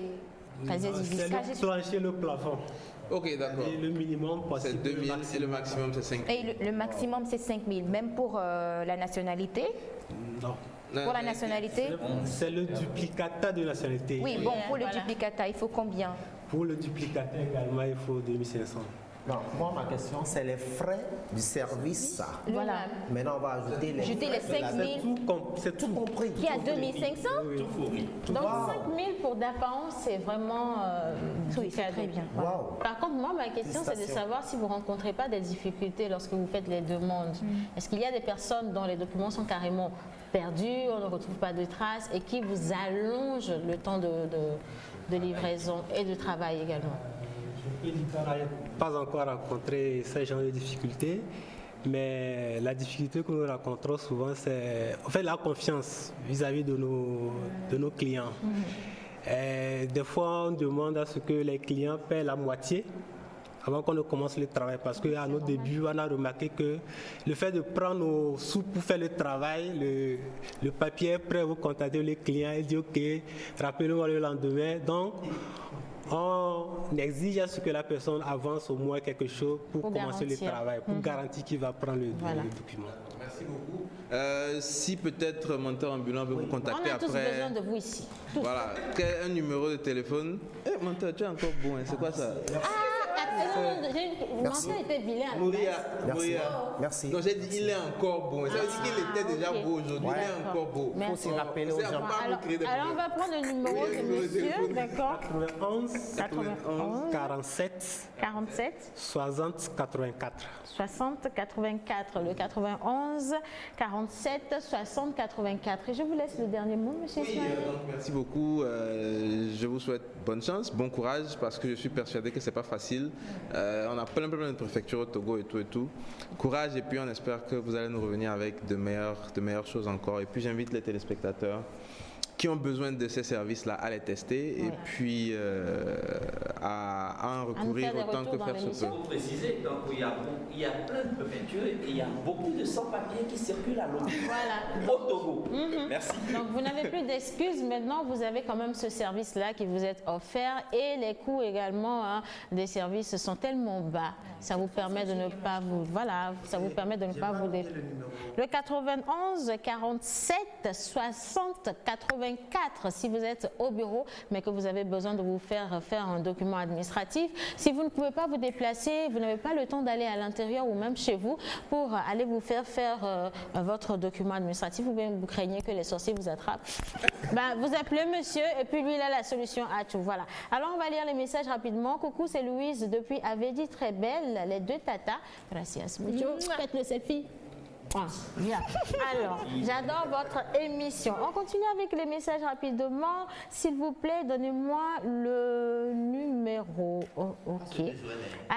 le plancher, le plafond. Ok, d'accord. Et le minimum, c'est 2000 et le maximum, c'est 5000. Et le maximum, c'est 5000, même pour la nationalité? Non. Pour la nationalité? C'est le duplicata de nationalité. Oui, bon, pour le duplicata, il faut combien? Pour le duplicata également, il faut 2500. Non, moi, ma question, c'est les frais du service. Voilà. Maintenant, on va ajouter les 5 000. C'est tout compris. Qui a 2500? Donc 5 000 pour Dapaon, c'est vraiment oui, c'est très bien. Wow. Par contre, moi, ma question, c'est de savoir si vous ne rencontrez pas des difficultés lorsque vous faites les demandes. Est-ce qu'il y a des personnes dont les documents sont carrément perdus, on ne retrouve pas de traces et qui vous allongent le temps de livraison et de travail également? Je n'ai pas encore rencontré ce genre de difficultés, mais la difficulté que nous rencontrons souvent, c'est en fait la confiance vis-à-vis de nos clients. Des fois, on demande à ce que les clients paient la moitié avant qu'on ne commence le travail, parce qu'à nos débuts, on a remarqué que le fait de prendre nos sous pour faire le travail, le papier est prêt, vous contactez le client, il dit ok, rappelez-moi le lendemain. Donc, on exige à ce que la personne avance au moins quelque chose pour commencer le travail, pour garantir qu'il va prendre le document. Merci beaucoup. Si peut-être Monteur Ambulant veut vous contacter après. On a tous besoin de vous ici. Tous. Voilà. Quel un numéro de téléphone? Monteur, tu es encore bon, hein. C'est quoi ça? Monteur était vilain. Merci. Donc j'ai dit il est encore bon. Ça veut dire qu'il était déjà beau aujourd'hui. Il est encore beau. Il faut s'y rappeler aux gens. Alors on va prendre le numéro de monsieur, d'accord? 91 47 60 84. 60 84, le 91 47 60 84. Et je vous laisse le dernier mot, monsieur Ismaël. Merci beaucoup. Je vous souhaite bonne chance, bon courage, parce que je suis persuadé que c'est pas facile. On a plein de préfectures au Togo et tout. Courage, et puis on espère que vous allez nous revenir avec de meilleures choses encore. Et puis j'invite les téléspectateurs qui ont besoin de ces services-là à les tester et puis à en recourir autant que faire se peut. Il faut préciser, donc il y a plein de préfectures et il y a beaucoup de sans-papiers qui circulent à Lomé. Voilà. Au Togo. Merci. Donc vous n'avez plus d'excuses. Maintenant, vous avez quand même ce service-là qui vous est offert et les coûts également des services sont tellement bas. Ça vous permet de ne pas vous... Voilà, ça vous permet de ne pas vous... Le 91 47 60 84 si vous êtes au bureau mais que vous avez besoin de vous faire un document administratif. Si vous ne pouvez pas vous déplacer, vous n'avez pas le temps d'aller à l'intérieur ou même chez vous pour aller vous faire votre document administratif ou bien vous craignez que les sorciers vous attrapent, vous appelez monsieur et puis lui il a la solution à tout. Voilà. Alors on va lire les messages rapidement. Coucou, c'est Louise depuis Avedi, très belle, les deux tatas. Gracias mucho. Faites le selfie. Ah, bien. Alors, j'adore votre émission. On continue avec les messages rapidement. S'il vous plaît, donnez-moi le numéro. Oh, ok.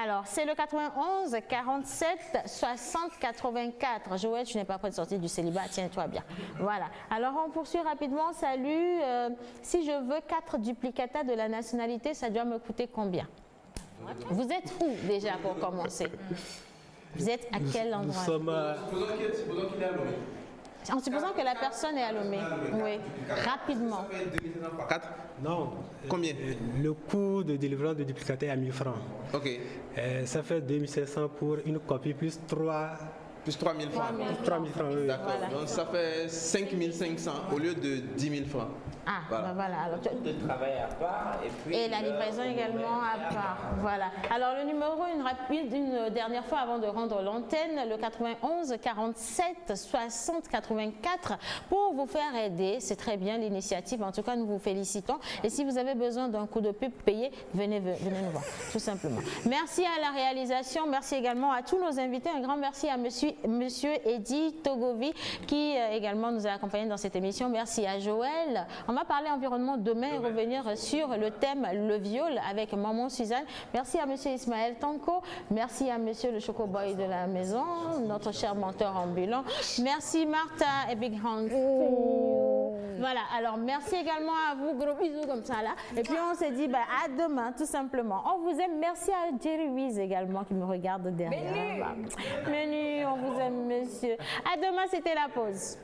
Alors, c'est le 91 47 60 84. Joël, tu n'es pas prêt de sortir du célibat. Tiens-toi bien. Voilà. Alors, on poursuit rapidement. Salut. Si je veux 4 duplicata de la nationalité, ça doit me coûter combien? Vous êtes où déjà pour commencer? Vous êtes à quel endroit? Nous sommes à... En supposant que la personne est à Lomé. Oui, rapidement. Ça fait 2500 par 4? Non. Combien? Le coût de délivrance de duplicata est à 1000 francs. Ok. Ça fait 2500 pour une copie plus 3... Plus 3000 francs. 3000 francs, oui. D'accord. Voilà. Donc ça fait 5500 au lieu de 10 000 francs. Ah, voilà. Alors, De travail à part et puis... et la livraison également à part. Voilà. Alors, le numéro, une dernière fois avant de rendre l'antenne, le 91 47 60 84 pour vous faire aider. C'est très bien l'initiative. En tout cas, nous vous félicitons. Et si vous avez besoin d'un coup de pub payé, venez nous voir, tout simplement. Merci à la réalisation. Merci également à tous nos invités. Un grand merci à Monsieur Eddy Togovi qui également nous a accompagnés dans cette émission. Merci à Joël. On va parler environnement demain et revenir sur le thème le viol avec Maman Suzanne. Merci à Monsieur Ismaël Tanko. Merci à Monsieur le Chocoboy de la maison, notre cher menteur ambulant. Merci Martha et Big Hand. Voilà, alors merci également à vous, gros bisous comme ça là. Et puis on s'est dit à demain tout simplement. On vous aime, merci à Jerry Wiz également qui me regarde derrière. Menu, on vous aime monsieur. À demain, c'était la pause.